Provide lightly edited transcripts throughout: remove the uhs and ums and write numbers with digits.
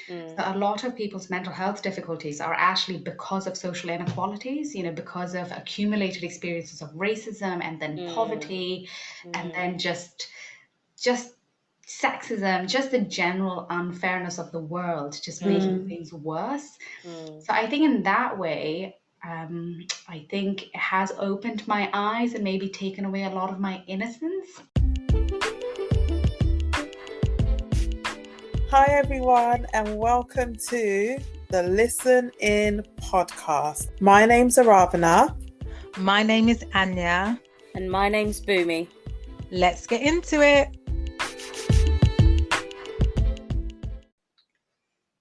So Mm. a lot of people's mental health difficulties are actually because of social inequalities, because of accumulated experiences of racism and then Mm. poverty and Mm. then just sexism, just the general unfairness of the world, just making Mm. things worse. Mm. So I think in that way, I think it has opened my eyes and maybe taken away a lot of my innocence. Hi, everyone, and welcome to the Listen In podcast. My name's Aravana. My name is Anya. And my name's Boomy. Let's get into it.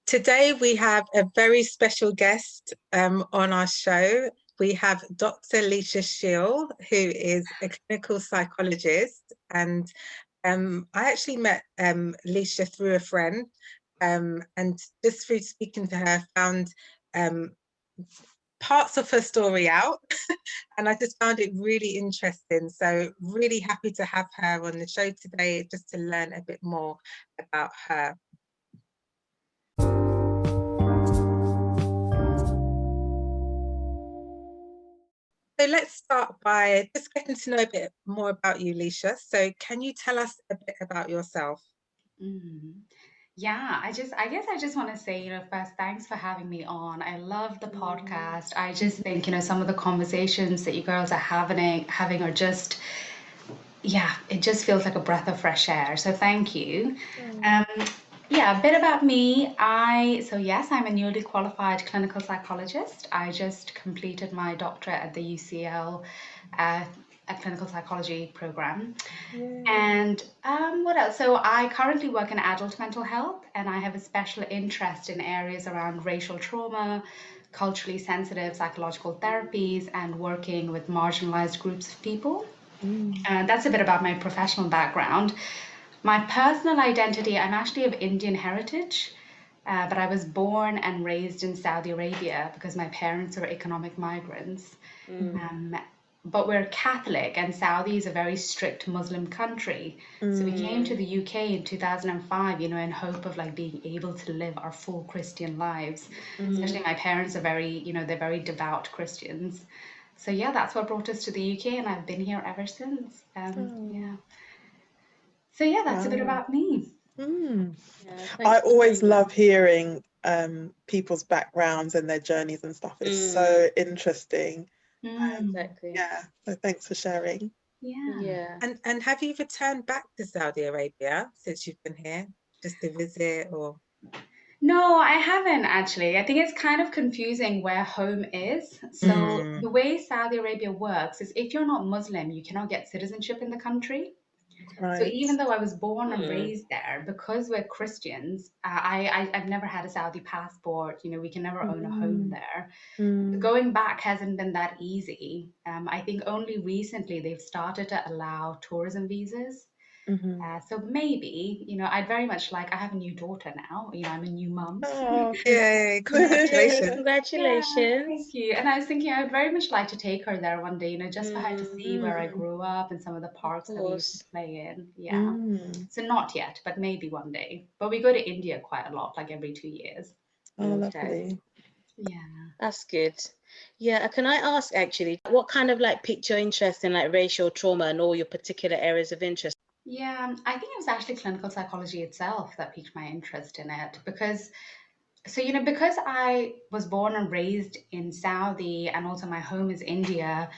Today we have a very special guest on our show. We have Dr. Lisha Shiel, who is a clinical psychologist. And I actually met Lisha through a friend, and just through speaking to her, found parts of her story out. And I just found it really interesting. So really happy to have her on the show today, just to learn a bit more about her. So let's start by just getting to know a bit more about you, Lisha. So can you tell us a bit about yourself? Yeah, I guess I just want to say, first, thanks for having me on. I love the podcast. I just think, some of the conversations that you girls are having are just, yeah, it just feels like a breath of fresh air. So thank you. Um, yeah, a bit about me. So yes, I'm a newly qualified clinical psychologist. I just completed my doctorate at the UCL, a clinical psychology program. And what else? So I currently work in adult mental health, and I have a special interest in areas around racial trauma, culturally sensitive psychological therapies, and working with marginalized groups of people. That's a bit about my professional background. My personal identity, I'm actually of Indian heritage, but I was born and raised in Saudi Arabia because my parents were economic migrants. Um, but we're Catholic, and Saudi is a very strict Muslim country. So we came to the UK in 2005, in hope of like being able to live our full Christian lives. Especially my parents are they're very devout Christians. So yeah, that's what brought us to the UK, and I've been here ever since. Yeah. So yeah, that's a bit about me. Yeah, I thanks for always saying that. love hearing people's backgrounds and their journeys and stuff. It's so interesting. Exactly. Yeah, so thanks for sharing. Yeah. Yeah. And have you returned back to Saudi Arabia since you've been here, just to visit or? No, I haven't actually. I think it's kind of confusing where home is. So the way Saudi Arabia works is if you're not Muslim, you cannot get citizenship in the country. So Right. even though I was born and raised there, because we're Christians, I've never had a Saudi passport. We can never own a home there. Going back hasn't been that easy. I think only recently they've started to allow tourism visas. So maybe, I'd very much like, I have a new daughter now, I'm a new mum. Oh, Yay, Yay, congratulations. Yeah, congratulations. thank you. And I was thinking I would very much like to take her there one day, just for her to see where I Mm, grew up and some of the of parks that we used to course. play in. Yeah. So not yet, but maybe one day. But we go to India quite a lot, like every 2 years. oh, Okay, lovely. Yeah. that's good. Yeah, can I ask actually, what kind of like piqued your interest in like racial trauma and all your particular areas of interest? Yeah, I think it was actually clinical psychology itself that piqued my interest in it because I was born and raised in Saudi and also my home is India,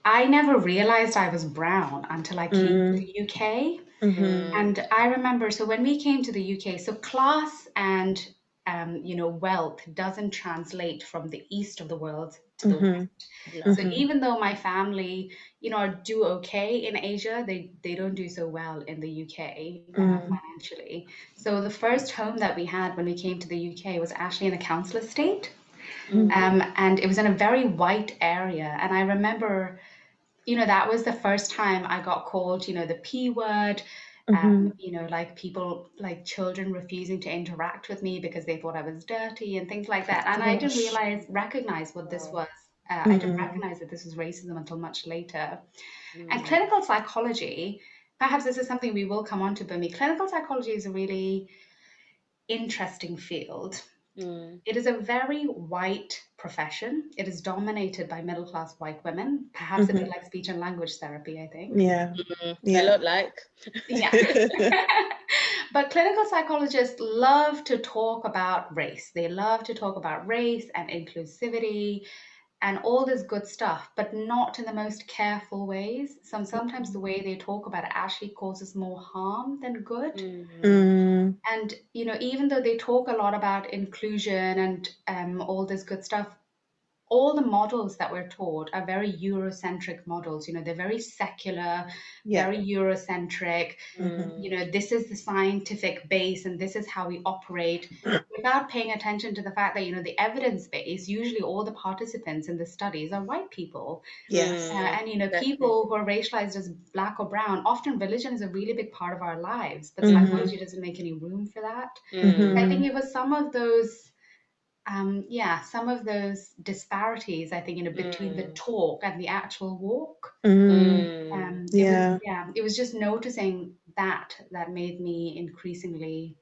I never realized I was brown until I came to the UK. Mm, And I remember, so when we came to the UK, so class and wealth doesn't translate from the east of the world to the west. So no. even though my family, do okay in Asia, they don't do so well in the UK financially. So the first home that we had when we came to the UK was actually in a council estate, and it was in a very white area. And I remember that was the first time I got called, the P word, like people, like children refusing to interact with me because they thought I was dirty and things like that. And I didn't Gosh. recognize what this Wow. was. I didn't recognize that this was racism until much later. And clinical psychology, perhaps this is something we will come on to, Bumi. Clinical psychology is interesting field. Mm. It is a very white profession. It is dominated by middle-class white women, perhaps a bit like speech and language therapy, I think. Yeah. A Yeah. lot like. Yeah. But clinical psychologists love to talk about race. They love to talk about race and inclusivity and all this good stuff, but not in the most careful ways. Sometimes the way they talk about it actually causes more harm than good. Mm. And, you know, even though they talk a lot about inclusion and all this good stuff, all the models that we're taught are very Eurocentric models. You know, they're very secular, Yeah. very Eurocentric. Mhm. You know, this is the scientific base and this is how we operate, without paying attention to the fact that, you know, the evidence base, usually all the participants in the studies are white people. Yes. And, you know, Exactly. people who are racialized as black or brown, often religion is a really big part of our lives, but Mhm. psychology doesn't make any room for that. Mhm. I think it was some of those some of those disparities, I think, you know, between the talk and the actual walk. Mm. Yeah. It was just noticing that made me increasingly,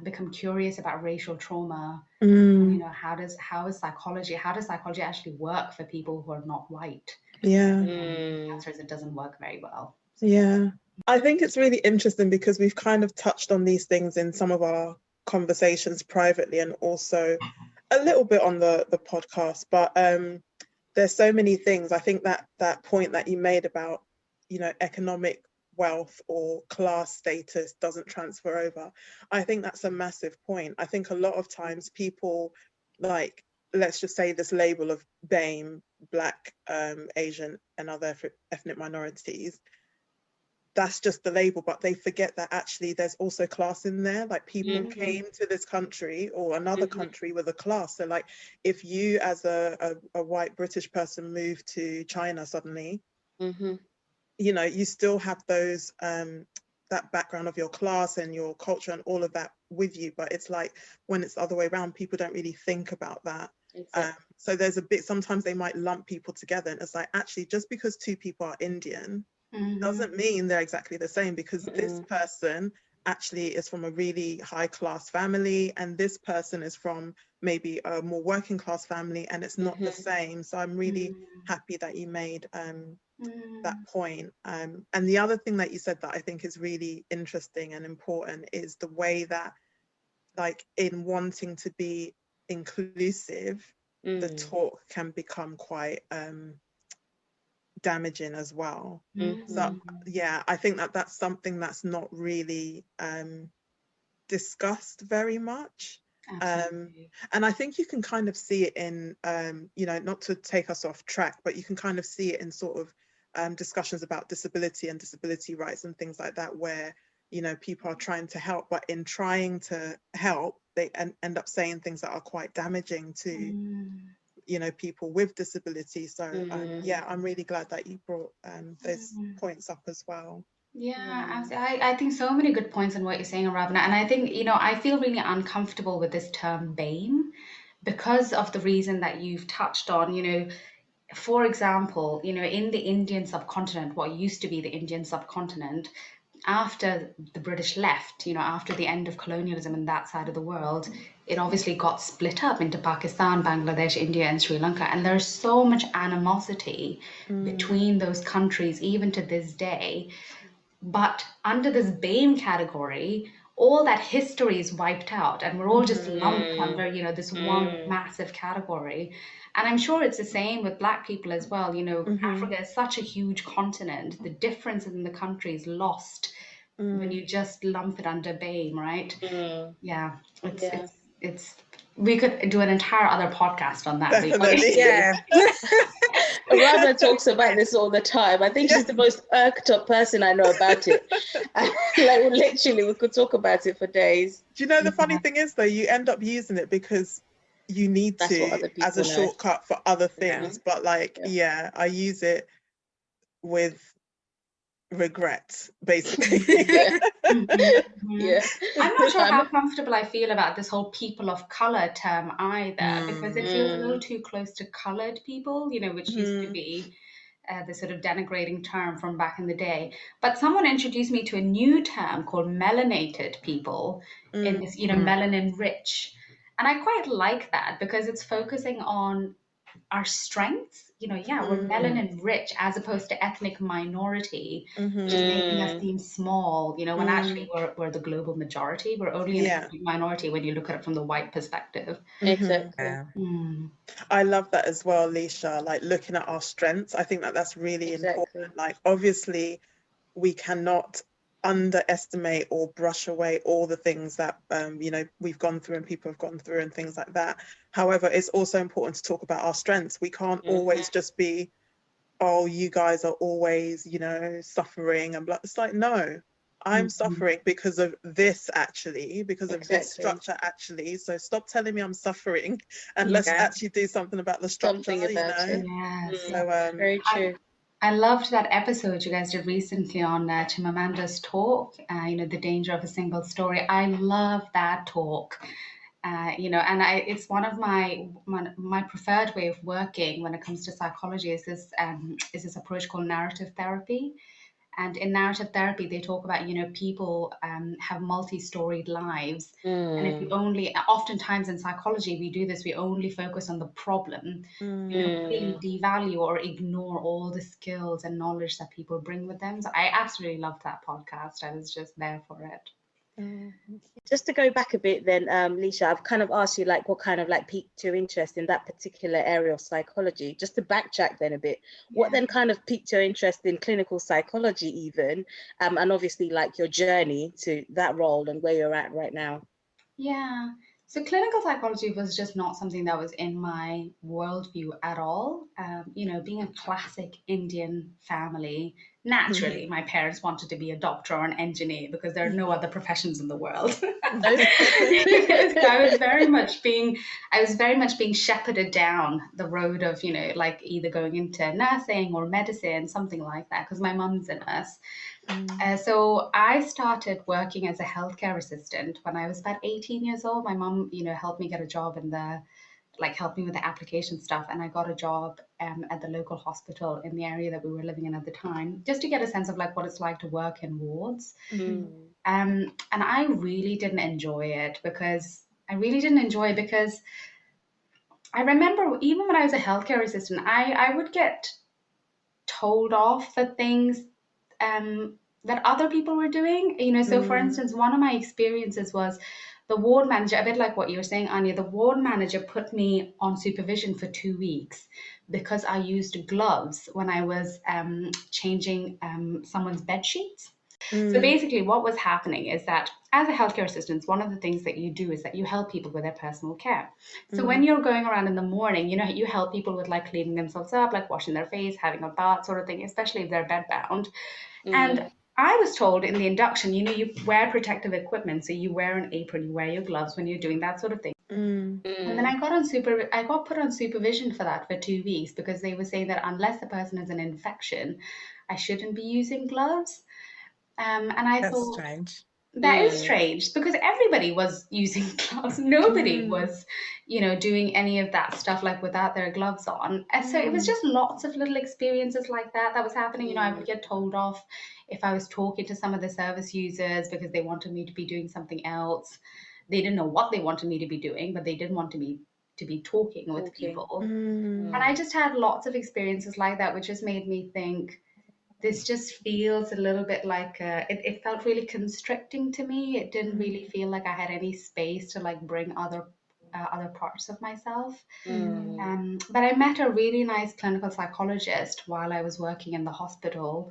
become curious about racial trauma. And, you know, how does psychology actually work for people who are not white? Yeah. The answer is it doesn't work very well. Yeah. I think it's really interesting because we've kind of touched on these things in some of our conversations privately and also a little bit on the podcast, but there's so many things. I think that point that you made about, you know, economic wealth or class status doesn't transfer over. I think that's a massive point. I think a lot of times people, like, let's just say this label of BAME, Black, Asian and other ethnic minorities, that's just the label, but they forget that actually there's also class in there. Like, people came to this country or another country with a class. So like, if you as a white British person move to China suddenly, you know, you still have those that background of your class and your culture and all of that with you, but it's like when it's the other way around, people don't really think about that. Exactly. So there's a bit, sometimes they might lump people together, and it's like, actually, just because two people are Indian doesn't mean they're exactly the same, because this person actually is from a really high class family and this person is from maybe a more working class family, and it's not the same. So I'm really happy that you made that point. And the other thing that you said that I think is really interesting and important is the way that, like, in wanting to be inclusive, the talk can become quite damaging as well. So yeah, I think that that's something that's not really discussed very much. And I think you can kind of see it in you know, not to take us off track, but you can kind of see it in sort of discussions about disability and disability rights and things like that, where, you know, people are trying to help, but in trying to help they end up saying things that are quite damaging to you know, people with disability. So yeah, I'm really glad that you brought those points up as well. I think so many good points in what you're saying, Ravna. And I think, you know, I feel really uncomfortable with this term BAME because of the reason that you've touched on. You know, for example, you know, in the Indian subcontinent, what used to be the Indian subcontinent, after the British left, you know, after the end of colonialism in that side of the world, it obviously got split up into Pakistan, Bangladesh, India, and Sri Lanka. And there's so much animosity between those countries, even to this day. But under this BAME category, all that history is wiped out, and we're all just lumped under, you know, this one massive category. And I'm sure it's the same with Black people as well. You know, Africa is such a huge continent. The difference in the country is lost when you just lump it under BAME, right? Yeah, it's we could do an entire other podcast on that. Definitely. Yeah. Ravna talks about this all the time. I think she's the most irked up person I know about it. Like, literally, we could talk about it for days. Do you know, the funny thing is though, you end up using it because you need That's what to other as a people know. shortcut for other things, but like I use it with regret, basically. Yeah. I'm not sure how comfortable I feel about this whole people of color term either, because it feels a little too close to colored people, you know, which used to be the sort of denigrating term from back in the day. But someone introduced me to a new term called melanated people, in this, melanin rich. And I quite like that because it's focusing on our strengths. We're melanin rich as opposed to ethnic minority, which is making us seem small, when actually we're the global majority. We're only an ethnic minority when you look at it from the white perspective. Exactly. I love that as well, Lisha, like looking at our strengths. I think that that's really important. Like, obviously, we cannot underestimate or brush away all the things that we've gone through and people have gone through and things like that. However, it's also important to talk about our strengths. We can't always just be, oh, you guys are always suffering and blah. It's like, no, I'm suffering because of this, actually, because of this structure, actually. So stop telling me I'm suffering and let's actually do something about the structure. Yes. So, very true. I loved that episode you guys did recently on Chimamanda's talk, the danger of a single story. I love that talk. And it's one of my preferred way of working when it comes to psychology is this approach called narrative therapy. And in narrative therapy, they talk about, people have multi-storied lives. And if you oftentimes in psychology, we do this, we only focus on the problem. We completely devalue or ignore all the skills and knowledge that people bring with them. So I absolutely loved that podcast. I was just there for it. Just to go back a bit then, Lisha, I've kind of asked you like what kind of like piqued your interest in that particular area of psychology. Just to backtrack then a bit, what then kind of piqued your interest in clinical psychology even, and obviously like your journey to that role and where you're at right now? Yeah. So clinical psychology was just not something that was in my worldview at all. Being a classic Indian family, naturally, my parents wanted to be a doctor or an engineer because there are no other professions in the world. So I was very much being shepherded down the road of, like either going into nursing or medicine, something like that, because my mum's a nurse. So I started working as a healthcare assistant when I was about 18 years old. My mum, helped me get a job helped me with the application stuff. And I got a job at the local hospital in the area that we were living in at the time, just to get a sense of like what it's like to work in wards. And I really didn't enjoy it because I remember even when I was a healthcare assistant, I would get told off for things that other people were doing. So for instance, one of my experiences was the ward manager, a bit like what you were saying, Anya, the ward manager put me on supervision for 2 weeks because I used gloves when I was changing someone's bed sheets. So basically what was happening is that as a healthcare assistant, one of the things that you do is that you help people with their personal care. So when you're going around in the morning, you help people with like cleaning themselves up, like washing their face, having a bath sort of thing, especially if they're bedbound. And I was told in the induction, you wear protective equipment. So you wear an apron, you wear your gloves when you're doing that sort of thing. And then I got put on supervision for that for 2 weeks because they were saying that unless the person has an infection, I shouldn't be using gloves. And I thought, strange. That is strange because everybody was using gloves. Nobody was, doing any of that stuff like without their gloves on. And so it was just lots of little experiences like that was happening. I would get told off if I was talking to some of the service users because they wanted me to be doing something else. They didn't know what they wanted me to be doing, but they didn't want me to be talking with people. And I just had lots of experiences like that, which just made me think, this just feels a little bit like it felt really constricting to me. It didn't really feel like I had any space to like bring other parts of myself. But I met a really nice clinical psychologist while I was working in the hospital,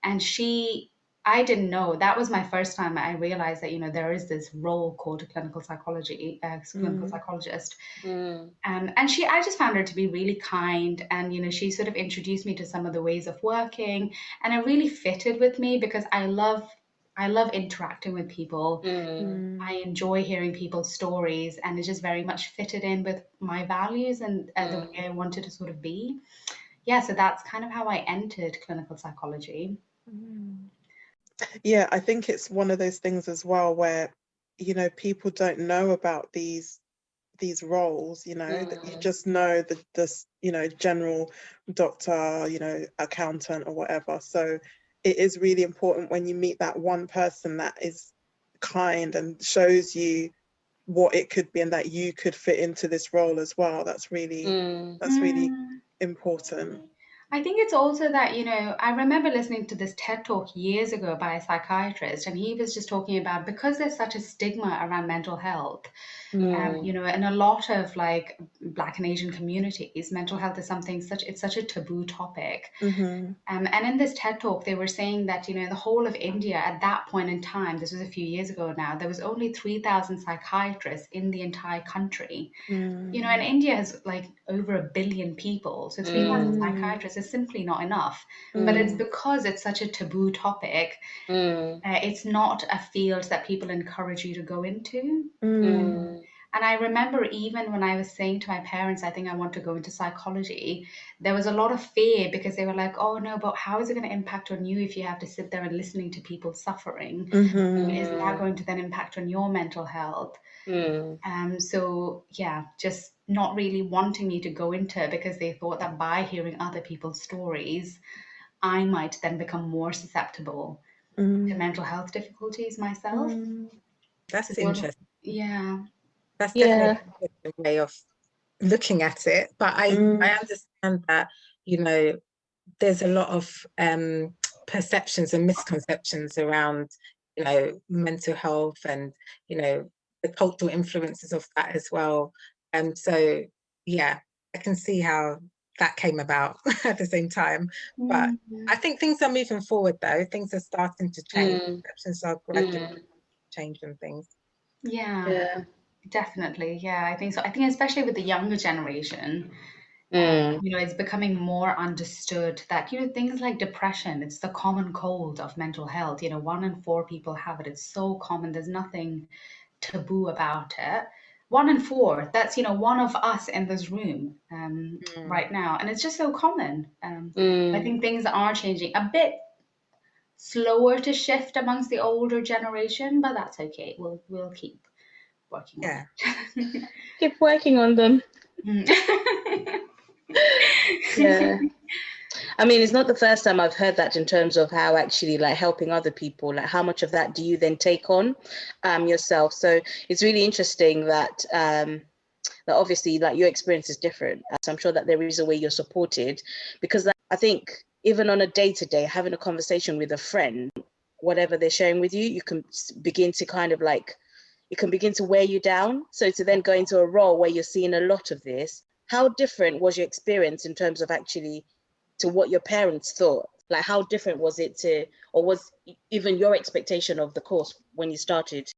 and I didn't know, that was my first time I realized that there is this role called a clinical psychologist. And I just found her to be really kind, and she sort of introduced me to some of the ways of working, and it really fitted with me because I love interacting with people. I enjoy hearing people's stories, and it just very much fitted in with my values and the way I wanted to sort of be. Yeah, so that's kind of how I entered clinical psychology. Yeah, I think it's one of those things as well where, people don't know about these these roles, you know, that you Mm. just know the you know, general doctor, you know, accountant or whatever. So it is really important when you meet that one person that is kind and shows you what it could be and that you could fit into this role as well. That's really Mm. Mm. important. I think it's also that, I remember listening to this TED talk years ago by a psychiatrist, and he was just talking about because there's such a stigma around mental health. Mm. In a lot of like Black and Asian communities, mental health is it's such a taboo topic. Mm-hmm. And in this TED talk, they were saying that, the whole of India at that point in time, this was a few years ago now, there was only 3,000 psychiatrists in the entire country. And India has like over 1 billion people, so 3,000 Mm. psychiatrists is simply not enough. But it's Mm. because it's such a taboo topic, Mm. it's not a field that people encourage you to go into. Mm. And I remember even when I was saying to my parents, I think I want to go into psychology, there was a lot of fear because they were like, oh no, but how is it going to impact on you if you have to sit there and listening to people suffering? Isn't that going to then impact on your mental health? Mm. So yeah, just not really wanting me to go into it because they thought that by hearing other people's stories, I might then become more susceptible to mental health difficulties myself. So That's they were, interesting. yeah. That's Yeah. definitely a different way of looking at it. But I understand that, you know, there's a lot of perceptions and misconceptions around, you know, mental health and, you know, the cultural influences of that as well. So yeah, I can see how that came about at the same time. But Mm. I think things are moving forward though. Things are starting to change. Mm. Perceptions are gradually Mm. changing things. Yeah, Yeah. definitely. Yeah, I think so. I think especially with the younger generation, Mm. it's becoming more understood that, things like depression, it's the common cold of mental health. 1 in 4 people have it. It's so common. There's nothing taboo about it. 1 in 4, that's, one of us in this room right now. And it's just so common. I Mm. think things are changing a bit slower to shift amongst the older generation, but that's okay. We'll keep working on Yeah. it. Keep working on them. Mm. Yeah. I mean, it's not the first time I've heard that in terms of how actually like helping other people, like how much of that do you then take on yourself? So it's really interesting that that obviously like your experience is different. So I'm sure that there is a way you're supported because I think even on a day-to-day, having a conversation with a friend, whatever they're sharing with you, you can begin to kind of like, it can begin to wear you down. So to then go into a role where you're seeing a lot of this, how different was your experience in terms of actually to what your parents thought? Like how different was it to, or was even your expectation of the course when you started?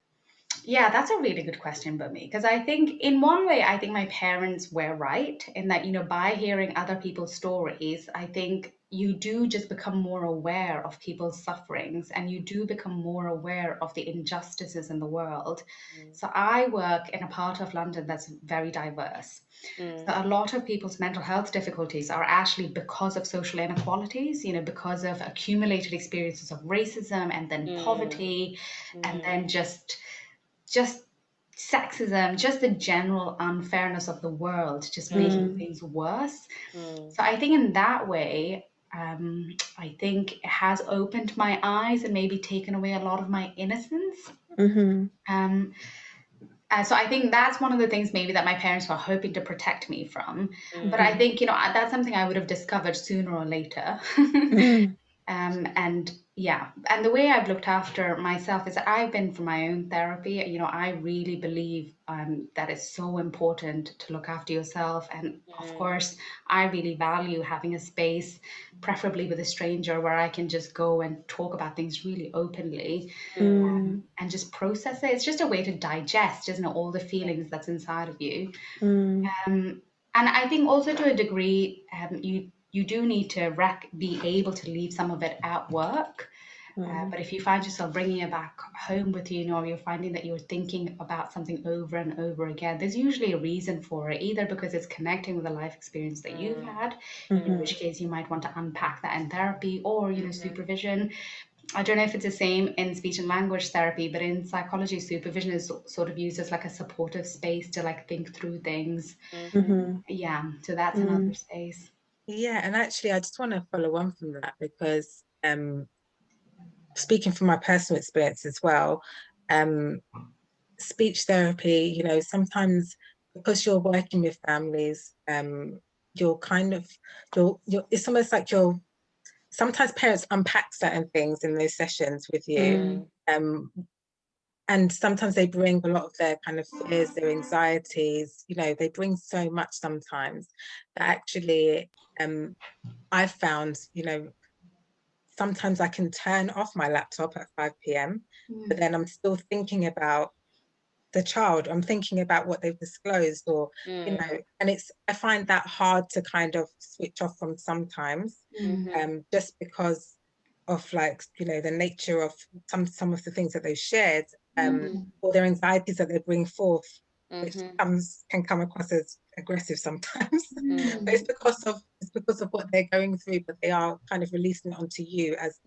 Yeah, that's a really good question, Bumi, because I think in one way, I think my parents were right in that, by hearing other people's stories, I think you do just become more aware of people's sufferings and you do become more aware of the injustices in the world. So I work in a part of London that's very diverse. So a lot of people's mental health difficulties are actually because of social inequalities, because of accumulated experiences of racism and then poverty and then just sexism, just the general unfairness of the world, just making things worse. So I think in that way, I think it has opened my eyes and maybe taken away a lot of my innocence. Um, so I think that's one of the things maybe that my parents were hoping to protect me from. But I think, that's something I would have discovered sooner or later. And yeah, and the way I've looked after myself is that I've been for my own therapy. I really believe that it's so important to look after yourself. And of course, I really value having a space, preferably with a stranger, where I can just go and talk about things really openly and just process it. It's just a way to digest, isn't it, all the feelings that's inside of you. And I think also to a degree, you do need to be able to leave some of it at work. But if you find yourself bringing it back home with you, or you're finding that you're thinking about something over and over again, there's usually a reason for it, either because it's connecting with a life experience that you've had, in which case you might want to unpack that in therapy or, supervision. I don't know if it's the same in speech and language therapy, but in psychology, supervision is sort of used as like a supportive space to like think through things. Mm-hmm. Yeah, so that's another Mm. space. Yeah, and actually, I just want to follow on from that because speaking from my personal experience as well, um, speech therapy, you know, sometimes because you're working with families, you're kind of it's almost like you're sometimes parents unpack certain things in those sessions with you. Mm. Um, and sometimes they bring a lot of their kind of fears, their anxieties, you know, they bring so much sometimes that actually I've found, you know, sometimes I can turn off my laptop at 5 p.m., but then I'm still thinking about the child. I'm thinking about what they've disclosed, or, you know, and I find that hard to kind of switch off from sometimes, just because of like, you know, the nature of some of the things that they've shared, or their anxieties that they bring forth, which can come across as aggressive sometimes. But it's because of what they're going through, but they are kind of releasing it onto you as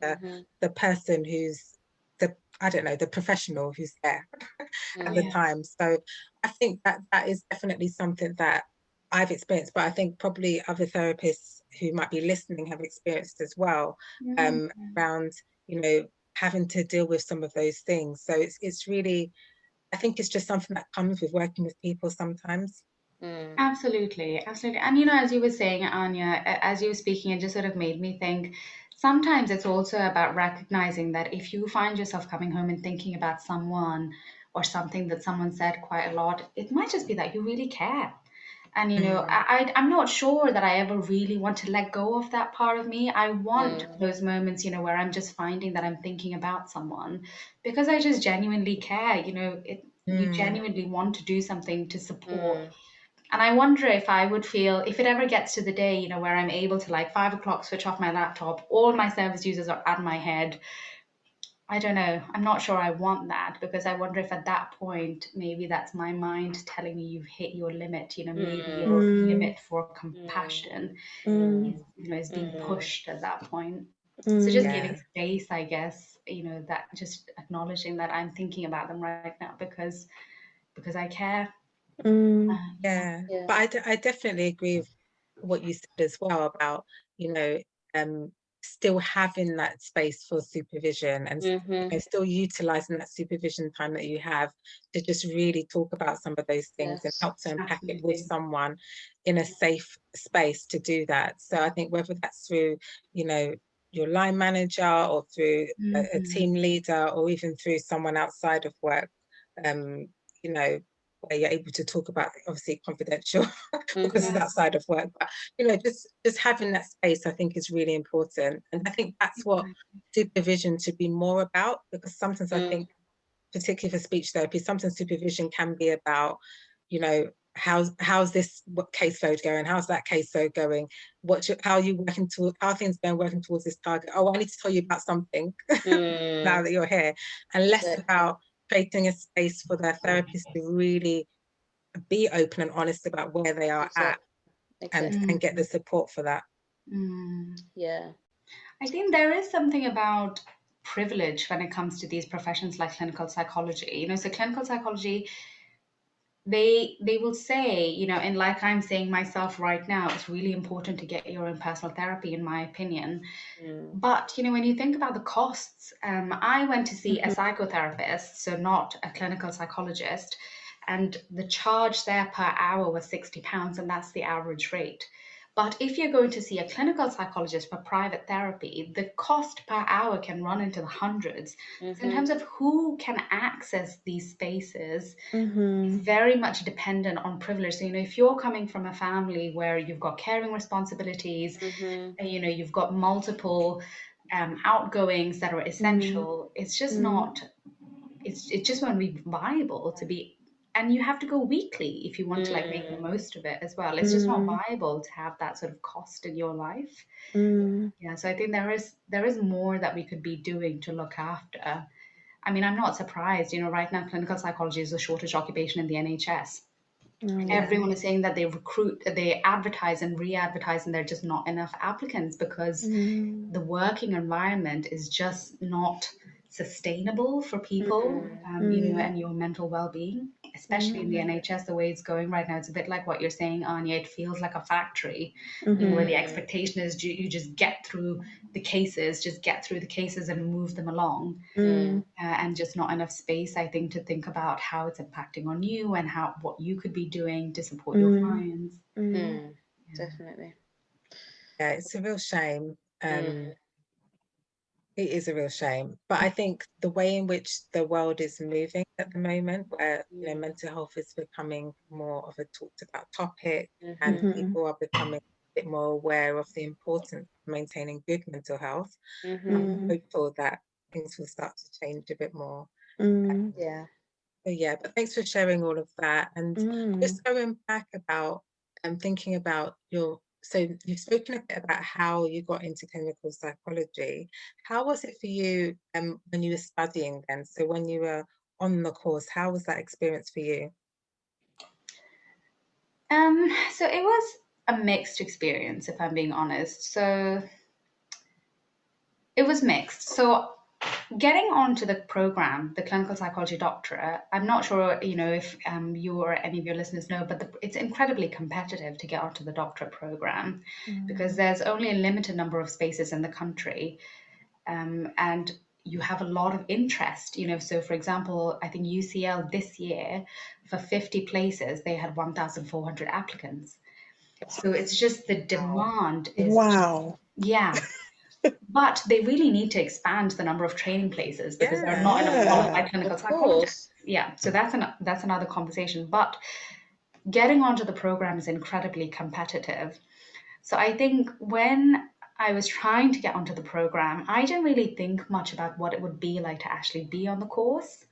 the person who's the, I don't know, the professional who's there at the time. So I think that is definitely something that I've experienced, but I think probably other therapists who might be listening have experienced as well, around, you know, having to deal with some of those things. So it's really, I think it's just something that comes with working with people sometimes. Absolutely, absolutely. And you know, as you were saying, Anya, as you were speaking, it just sort of made me think sometimes it's also about recognizing that if you find yourself coming home and thinking about someone or something that someone said quite a lot, it might just be that you really care. And you know, I'm not sure that I ever really want to let go of that part of me. I want those moments, you know, where I'm just finding that I'm thinking about someone because I just genuinely care. You know, you genuinely want to do something to support. And I wonder if I would feel, if it ever gets to the day, you know, where I'm able to like 5 o'clock switch off my laptop, all my service users are at my head. I don't know. I'm not sure I want that because I wonder if at that point, maybe that's my mind telling me you've hit your limit. You know, maybe your Mm. limit for compassion Mm. is, you know, is being pushed at that point. So just Mm. giving Yeah. space, I guess, you know, that just acknowledging that I'm thinking about them right now because I care. Mm. Yeah. Yeah, but I definitely agree with what you said as well about, you know, um, still having that space for supervision and you know, still utilizing that supervision time that you have to just really talk about some of those things and help to unpack it with Absolutely. someone in a safe space to do that. So I think whether that's through, you know, your line manager or through a team leader or even through someone outside of work, um, you know, where you're able to talk about obviously confidential because it's Yeah. outside of work, but you know, just having that space I think is really important, and I think that's what supervision should be more about, because sometimes I think particularly for speech therapy sometimes supervision can be about, you know, how's this caseload going, how's that caseload going, how are you working to, how are things going working towards this target, oh I need to tell you about something now that you're here, and less about creating a space for their therapist to really be open and honest about where they are at and get the support for that. Mm. Yeah. I think there is something about privilege when it comes to these professions like clinical psychology. You know, so clinical psychology, they will say, you know, and like I'm saying myself right now, it's really important to get your own personal therapy, in my opinion. But you know, when you think about the costs, I went to see a psychotherapist, so not a clinical psychologist, and the charge there per hour was £60, and that's the average rate. But if you're going to see a clinical psychologist for private therapy, the cost per hour can run into the hundreds. So in terms of who can access these spaces, it's Mm-hmm. very much dependent on privilege. So, you know, if you're coming from a family where you've got caring responsibilities, you know, you've got multiple outgoings that are essential, it's just not, it just won't be viable to be, and you have to go weekly if you want to like make the most of it as well. It's just not Mm. viable to have that sort of cost in your life. Mm. Yeah, so I think there is more that we could be doing to look after. I mean, I'm not surprised, you know, right now clinical psychology is a shortage occupation in the NHS. Everyone is saying that they advertise and re-advertise, and there are just not enough applicants because the working environment is just not sustainable for people, and your mental well-being, especially in the NHS, the way it's going right now. It's a bit like what you're saying, Anya. It feels like a factory, where the expectation is you just get through the cases, and move them along. And just not enough space, I think, to think about how it's impacting on you and what you could be doing to support your clients. Definitely. Yeah, it's a real shame. It is a real shame, but I think the way in which the world is moving at the moment, where mental health is becoming more of a talked about topic, and people are becoming a bit more aware of the importance of maintaining good mental health, I'm hopeful that things will start to change a bit more. But thanks for sharing all of that. And just going back about thinking about so you've spoken a bit about how you got into clinical psychology. How was it for you when you were studying then? So when you were on the course, how was that experience for you? So it was a mixed experience, if I'm being honest. So it was mixed. So getting onto the program, the clinical psychology doctorate, I'm not sure, if you or any of your listeners know, but it's incredibly competitive to get onto the doctorate program because there's only a limited number of spaces in the country, and you have a lot of interest. So for example, I think UCL this year, for 50 places, they had 1,400 applicants. So it's just the demand is but they really need to expand the number of training places because there are not enough qualified clinical psychologists. So that's another conversation. But getting onto the program is incredibly competitive. So I think when I was trying to get onto the program, I didn't really think much about what it would be like to actually be on the course,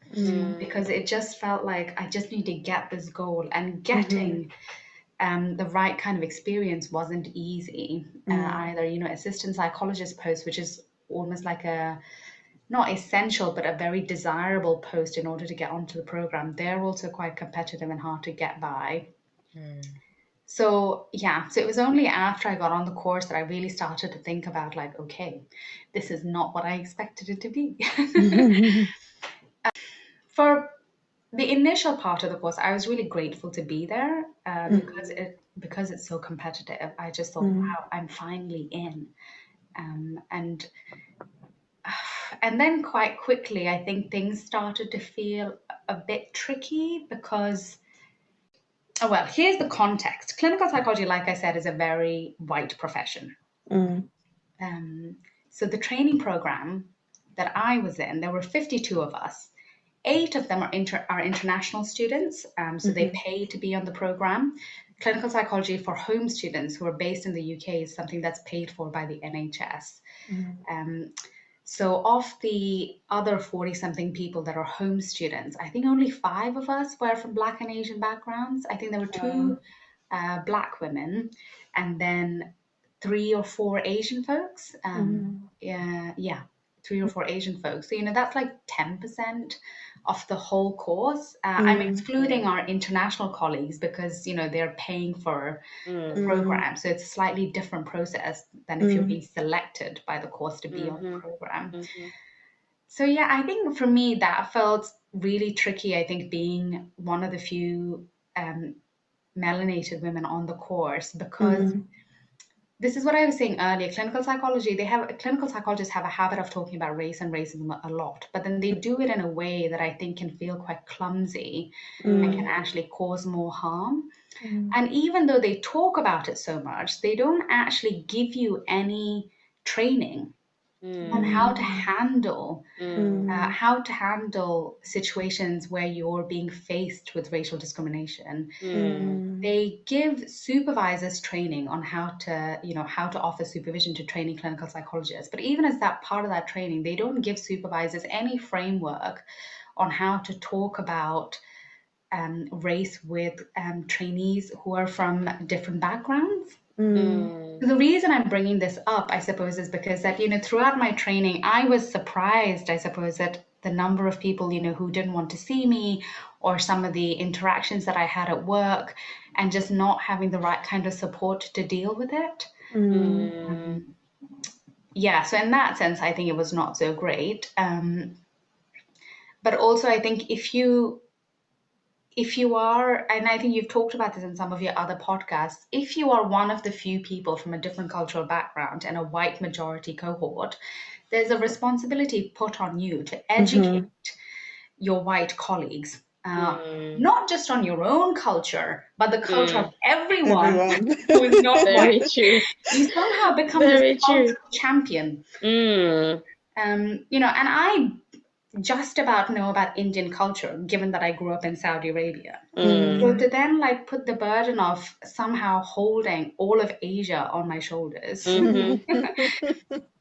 because it just felt like I just need to get this goal, and getting the right kind of experience wasn't easy either. Assistant psychologist post, which is almost like a not essential but a very desirable post in order to get onto the program, they're also quite competitive and hard to get by. So it was only after I got on the course that I really started to think about, like, okay, this is not what I expected it to be. For the initial part of the course, I was really grateful to be there because it's so competitive. I just thought, wow, I'm finally in. And then quite quickly, I think things started to feel a bit tricky because, well, here's the context. Clinical psychology, like I said, is a very white profession. So the training program that I was in, there were 52 of us. 8 of them are international students, so they pay to be on the program. Clinical psychology for home students who are based in the UK is something that's paid for by the NHS. So of the other 40-something people that are home students, I think only 5 of us were from Black and Asian backgrounds. I think there were 2 Black women, and then 3 or 4 Asian folks. 3 or 4 Asian folks. So, that's like 10% of the whole course. I'm excluding our international colleagues because, they're paying for the program. So it's a slightly different process than if you're being selected by the course to be on the program. So, I think for me, that felt really tricky. I think being one of the few melanated women on the course, because this is what I was saying earlier. Clinical psychologists have a habit of talking about race and racism a lot, but then they do it in a way that I think can feel quite clumsy and can actually cause more harm. And even though they talk about it so much, they don't actually give you any training on how to handle situations where you're being faced with racial discrimination. They give supervisors training on how to offer supervision to trainee clinical psychologists. But even as that part of that training, they don't give supervisors any framework on how to talk about race with trainees who are from different backgrounds. The reason I'm bringing this up, I suppose, is because that, throughout my training, I was surprised, I suppose, that the number of people, who didn't want to see me, or some of the interactions that I had at work, and just not having the right kind of support to deal with it. Yeah, so in that sense, I think it was not so great. But also, I think if you are, and I think you've talked about this in some of your other podcasts, if you are one of the few people from a different cultural background and a white majority cohort, there's a responsibility put on you to educate your white colleagues, not just on your own culture, but the culture of everyone who is not Very white. true. You somehow become Very this true. cultural champion. And I just about know about Indian culture, given that I grew up in Saudi Arabia. So to then put the burden of somehow holding all of Asia on my shoulders,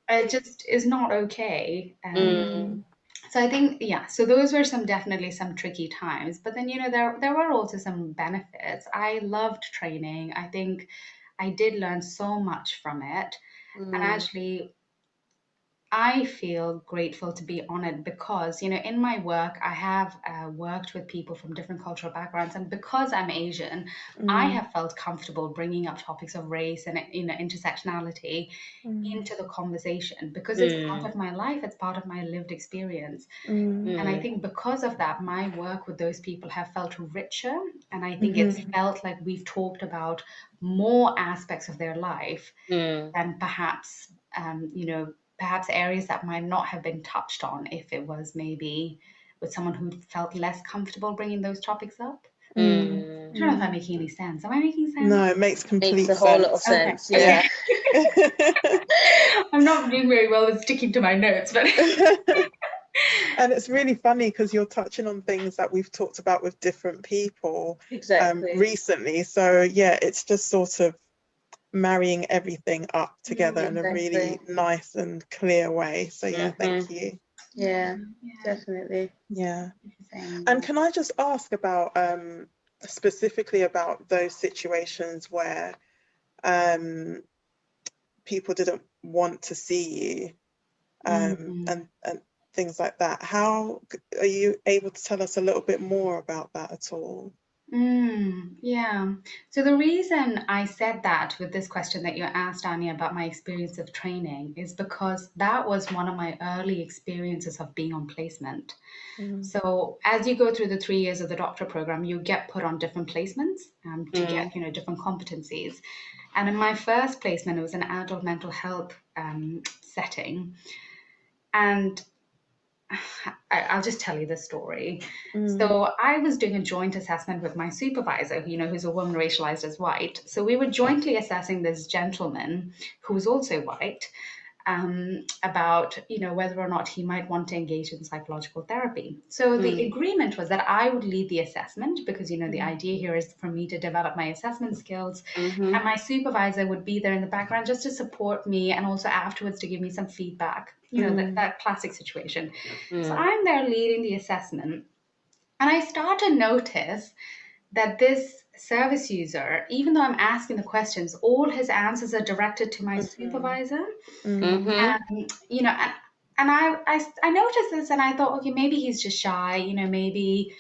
it just is not okay. So I think, so those were definitely some tricky times. But then, there were also some benefits. I loved training. I think I did learn so much from it. And actually, I feel grateful to be on it because, in my work, I have worked with people from different cultural backgrounds. And because I'm Asian, I have felt comfortable bringing up topics of race and, intersectionality into the conversation because it's part of my life. It's part of my lived experience. And I think because of that, my work with those people have felt richer. And I think it's felt like we've talked about more aspects of their life than perhaps, perhaps areas that might not have been touched on if it was maybe with someone who felt less comfortable bringing those topics up. I don't know if I'm making any sense. Am I making sense? No, it makes complete Makes a whole lot of sense. Okay. Yeah. I'm not doing very well with sticking to my notes, but and it's really funny because you're touching on things that we've talked about with different people recently. So yeah, it's just sort of marrying everything up together in a really nice and clear way. So yeah, thank you. Yeah, definitely. Yeah. And can I just ask about specifically about those situations where people didn't want to see you and things like that? How are you able to tell us a little bit more about that at all? Yeah. So the reason I said that with this question that you asked, Anya, about my experience of training is because that was one of my early experiences of being on placement. So as you go through the 3 years of the doctor program, you get put on different placements to get, different competencies. And in my first placement, it was an adult mental health setting. And I'll just tell you the story. So I was doing a joint assessment with my supervisor, who's a woman racialized as white. So we were jointly assessing this gentleman who was also white about, whether or not he might want to engage in psychological therapy. So the agreement was that I would lead the assessment because, the idea here is for me to develop my assessment skills. And my supervisor would be there in the background just to support me and also afterwards to give me some feedback, that classic situation. So I'm there leading the assessment and I start to notice that this service user, even though I'm asking the questions, all his answers are directed to my supervisor. And I noticed this and I thought, okay, maybe he's just shy, maybe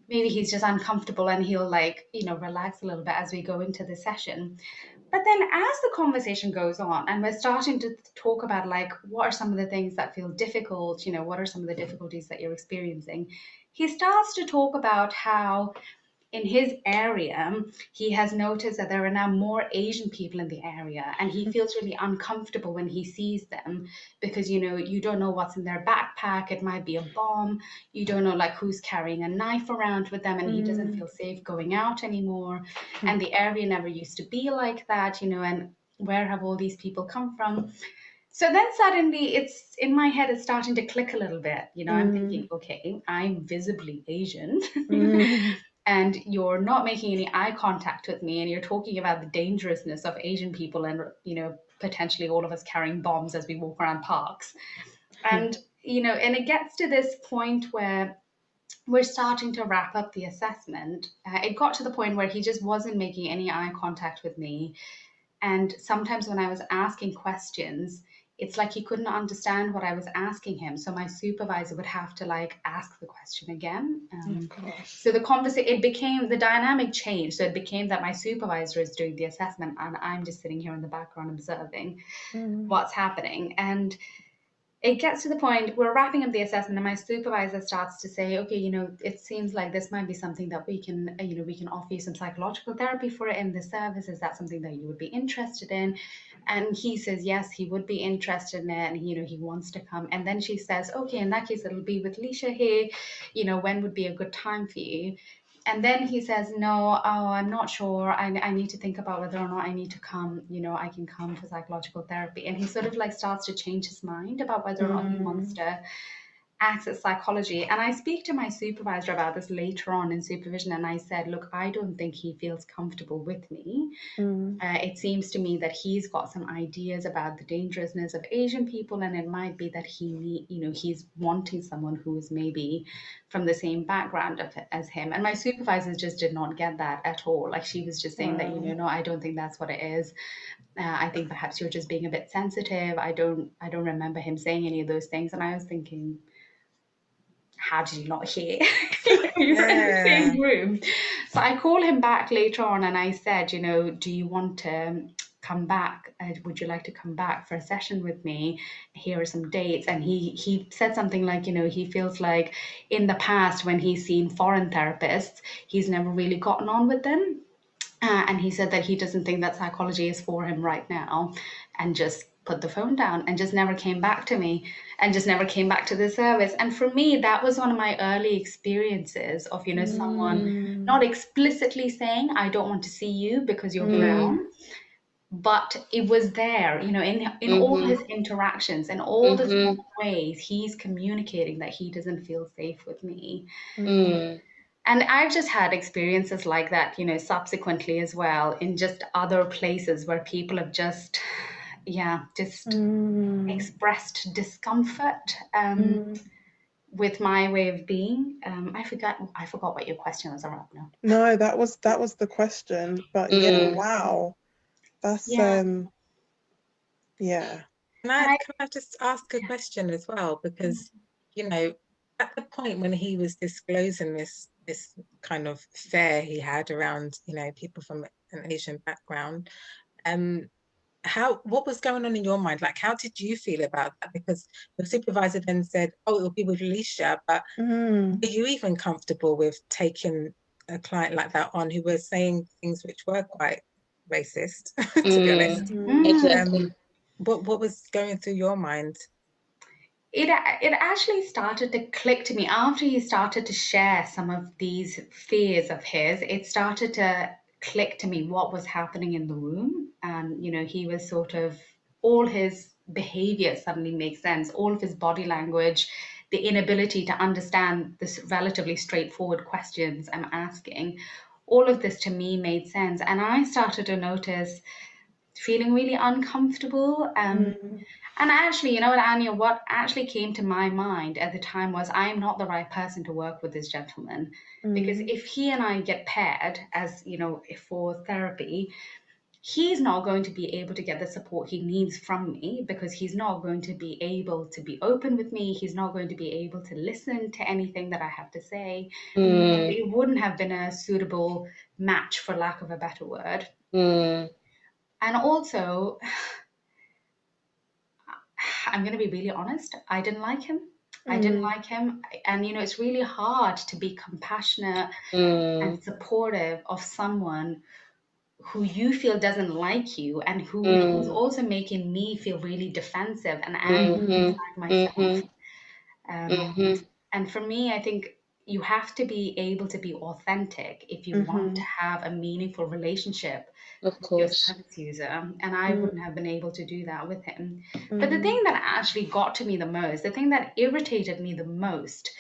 he's just uncomfortable and he'll relax a little bit as we go into the session. But then as the conversation goes on and we're starting to talk about what are some of the things that feel difficult, what are some of the difficulties that you're experiencing, he starts to talk about how in his area, he has noticed that there are now more Asian people in the area, and he feels really uncomfortable when he sees them because, you don't know what's in their backpack. It might be a bomb. You don't know who's carrying a knife around with them, and he doesn't feel safe going out anymore. And the area never used to be like that, and where have all these people come from? So then suddenly it's in my head, it's starting to click a little bit. I'm thinking, okay, I'm visibly Asian. And you're not making any eye contact with me and you're talking about the dangerousness of Asian people and, potentially all of us carrying bombs as we walk around parks. And, and it gets to this point where we're starting to wrap up the assessment. It got to the point where he just wasn't making any eye contact with me. And sometimes when I was asking questions, it's like he couldn't understand what I was asking him. So my supervisor would have to like ask the question again. Gosh. So the the dynamic changed. So it became that my supervisor is doing the assessment and I'm just sitting here in the background observing what's happening. And it gets to the point we're wrapping up the assessment and my supervisor starts to say, okay, it seems like this might be something that we can, we can offer you some psychological therapy for it in the service. Is that something that you would be interested in? And he says, yes, he would be interested in it. And, he wants to come. And then she says, okay, in that case, it'll be with Lisha here. When would be a good time for you? And then he says, no, I'm not sure. I need to think about whether or not I need to come, I can come for psychological therapy. And he sort of like starts to change his mind about whether or not he wants to access psychology. And I speak to my supervisor about this later on in supervision. And I said, look, I don't think he feels comfortable with me. It seems to me that he's got some ideas about the dangerousness of Asian people, and it might be that he's wanting someone who is maybe from the same background as him. And my supervisor just did not get that at all. Like she was just saying that, no, I don't think that's what it is. I think perhaps you're just being a bit sensitive. I don't remember him saying any of those things. And I was thinking, how did you not hear? You were in the same room. So I call him back later on and I said, do you want to come back? Would you like to come back for a session with me? Here are some dates. And he said something like, he feels like in the past when he's seen foreign therapists, he's never really gotten on with them. And he said that he doesn't think that psychology is for him right now, and just put the phone down and just never came back to me and just never came back to the service. And for me, that was one of my early experiences of, someone not explicitly saying, I don't want to see you because you're brown. But it was there, in all his interactions and all the small ways he's communicating that he doesn't feel safe with me. And I've just had experiences like that, subsequently as well in just other places where people have just expressed discomfort with my way of being. I forgot what your question was around now. No, that was the question. But yeah, wow. That's yeah. Can I just ask a question as well? Because, at the point when he was disclosing this kind of fear he had around, people from an Asian background, what was going on in your mind? Like, how did you feel about that? Because the supervisor then said, oh, it'll be with Lisha, but were you even comfortable with taking a client like that on who was saying things which were quite racist, to be honest? Exactly. What was going through your mind? It actually started to click to me after he started to share some of these fears of his. It started to click to me what was happening in the room. And, he was sort of, all his behavior suddenly makes sense. All of his body language, the inability to understand this relatively straightforward questions I'm asking, all of this to me made sense. And I started to notice feeling really uncomfortable. And actually, you know what, Anya, what actually came to my mind at the time was I am not the right person to work with this gentleman. Because if he and I get paired as, for therapy, he's not going to be able to get the support he needs from me because he's not going to be able to be open with me. He's not going to be able to listen to anything that I have to say. It wouldn't have been a suitable match, for lack of a better word. And also, I'm going to be really honest, I didn't like him. I didn't like him. And, it's really hard to be compassionate and supportive of someone who you feel doesn't like you and who's also making me feel really defensive and angry inside myself. And for me, I think you have to be able to be authentic if you want to have a meaningful relationship with your service user. And I wouldn't have been able to do that with him. But the thing that actually got to me the most, the thing that irritated me the most,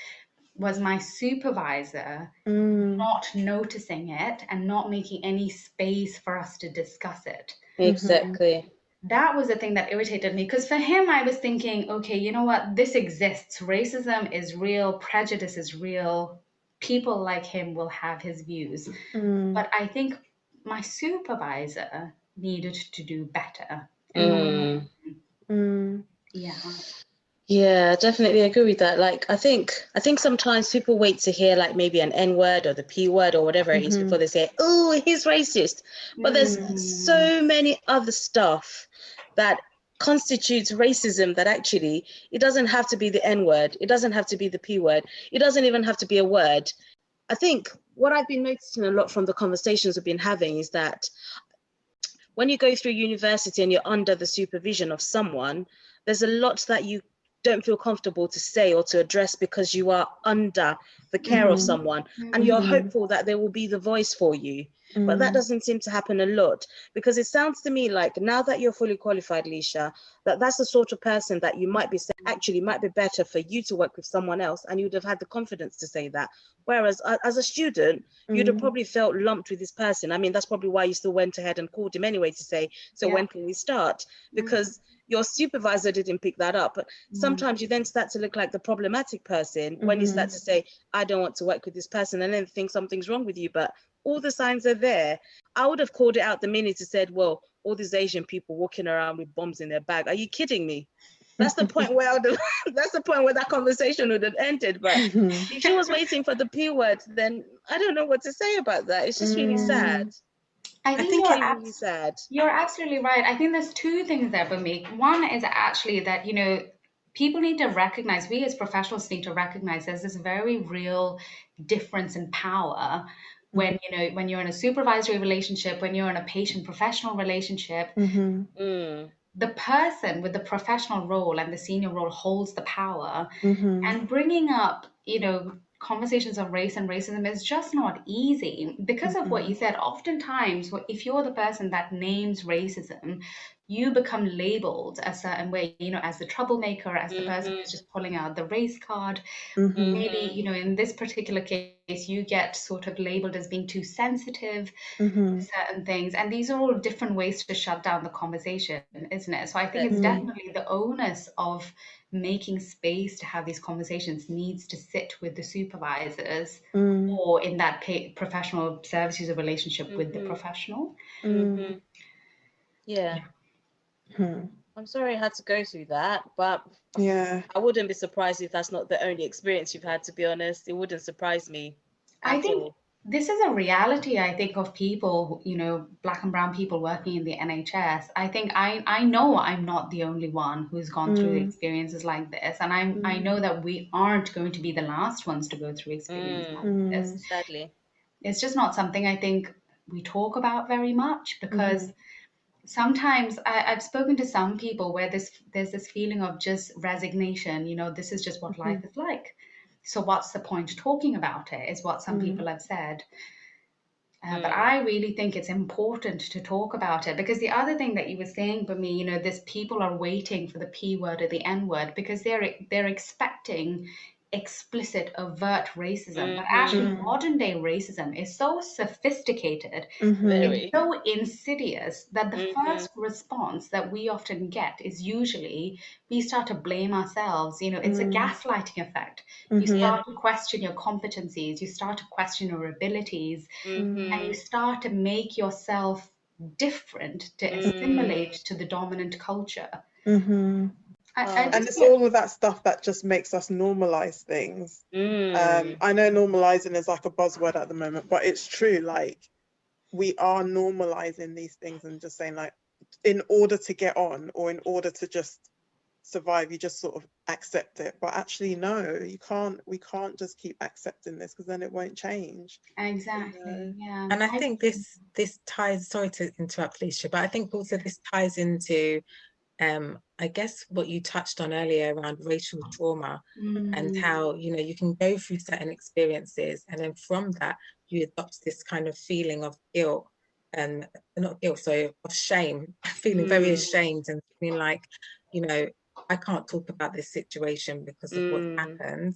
was my supervisor not noticing it and not making any space for us to discuss it. Exactly. That was the thing that irritated me, because for him, I was thinking, okay, you know what? This exists. Racism is real. Prejudice is real. People like him will have his views. But I think my supervisor needed to do better. Yeah. Yeah, definitely agree with that. Like, I think sometimes people wait to hear like maybe an N word or the P word or whatever it is before they say, "Oh, he's racist." But there's so many other stuff that constitutes racism that actually it doesn't have to be the N word. It doesn't have to be the P word. It doesn't even have to be a word. I think what I've been noticing a lot from the conversations we've been having is that when you go through university and you're under the supervision of someone, there's a lot that you don't feel comfortable to say or to address because you are under the care of someone and you're hopeful that they will be the voice for you. But that doesn't seem to happen a lot, because it sounds to me like now that you're fully qualified, Lisha, that's the sort of person that you might be saying actually might be better for you to work with someone else, and you'd have had the confidence to say that. Whereas as a student, you'd have probably felt lumped with this person. I mean, that's probably why you still went ahead and called him anyway to say, so when can we start? Because your supervisor didn't pick that up. But sometimes you then start to look like the problematic person when you start to say, I don't want to work with this person, and then think something's wrong with you. But all the signs are there. I would have called it out the minute it said, well, all these Asian people walking around with bombs in their bag. Are you kidding me? That's the point where that's the point where that conversation would have ended. But if she was waiting for the P word, then I don't know what to say about that. It's just really sad. I think It's really sad. you're absolutely right. I think there's two things there for me. One is actually that, people need to recognize, we as professionals need to recognize there's this very real difference in power when, when you're in a supervisory relationship, when you're in a patient professional relationship. The person with the professional role and the senior role holds the power, and bringing up, conversations of race and racism is just not easy because of what you said. Oftentimes, if you're the person that names racism, you become labeled a certain way, as the troublemaker, as the person who's just pulling out the race card. Maybe, in this particular case, you get sort of labeled as being too sensitive to certain things. And these are all different ways to shut down the conversation, isn't it? So I think it's definitely the onus of making space to have these conversations needs to sit with the supervisors or in that professional service user relationship with the professional. Yeah. I'm sorry I had to go through that, but Yeah. I wouldn't be surprised if that's not the only experience you've had, to be honest. It wouldn't surprise me I at think all. this is a reality, I think, of people, Black and brown people working in the NHS. I think I know I'm not the only one who's gone through experiences like this. And I know that we aren't going to be the last ones to go through experiences like this. Sadly. It's just not something I think we talk about very much, because sometimes I've spoken to some people where there's this feeling of just resignation. This is just what life is like. So what's the point talking about it, is what some people have said. But I really think it's important to talk about it, because the other thing that you were saying, for me, this people are waiting for the P word or the N word because they're expecting explicit, overt racism. But actually, modern day racism is so sophisticated, it's so insidious, that the first response that we often get is usually we start to blame ourselves. It's a gaslighting effect. You start to question your competencies, you start to question your abilities, and you start to make yourself different to assimilate to the dominant culture. And it's all of that stuff that just makes us normalize things. I know normalizing is like a buzzword at the moment, but it's true. Like, we are normalizing these things and just saying, like, in order to get on or in order to just survive, you just sort of accept it. But actually, no, we can't just keep accepting this, because then it won't change. Exactly. Yeah. And I think this ties, sorry to interrupt, Lisha, but I think also this ties into I guess what you touched on earlier around racial trauma, and how you can go through certain experiences, and then from that you adopt this kind of feeling of guilt, and not guilt, sorry, of shame, feeling very ashamed and feeling like I can't talk about this situation because of what happened.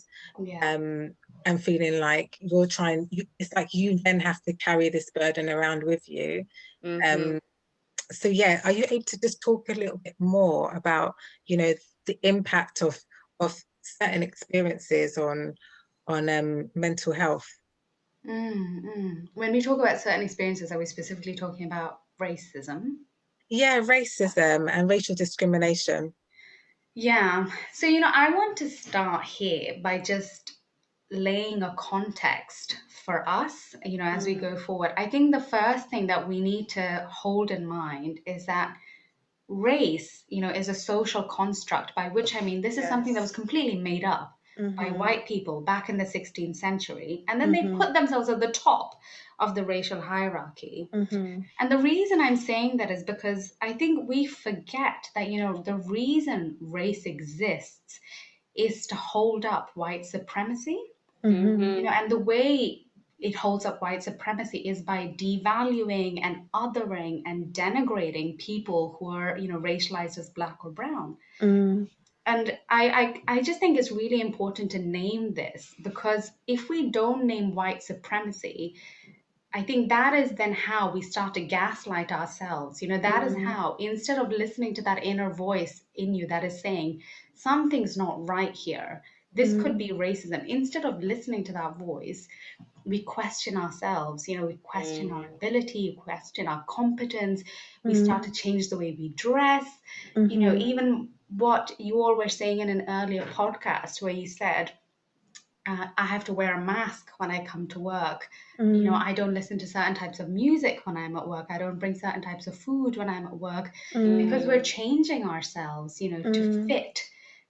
And feeling like it's like you then have to carry this burden around with you. So yeah, are you able to just talk a little bit more about the impact of certain experiences on mental health? When we talk about certain experiences, are we specifically talking about racism? Yeah, racism and racial discrimination. Yeah. So, I want to start here by just laying a context for us, as we go forward. I think the first thing that we need to hold in mind is that race, is a social construct, by which I mean this is something that was completely made up by white people back in the 16th century. And then they put themselves at the top of the racial hierarchy. And the reason I'm saying that is because I think we forget that, the reason race exists is to hold up white supremacy. And the way it holds up white supremacy is by devaluing and othering and denigrating people who are, racialized as black or brown. And I just think it's really important to name this, because if we don't name white supremacy, I think that is then how we start to gaslight ourselves. That is how, instead of listening to that inner voice in you that is saying, something's not right here, this could be racism, instead of listening to that voice, we question ourselves, we question our ability, we question our competence, we start to change the way we dress, even what you all were saying in an earlier podcast where you said, I have to wear a mask when I come to work. I don't listen to certain types of music when I'm at work. I don't bring certain types of food when I'm at work, because we're changing ourselves, to fit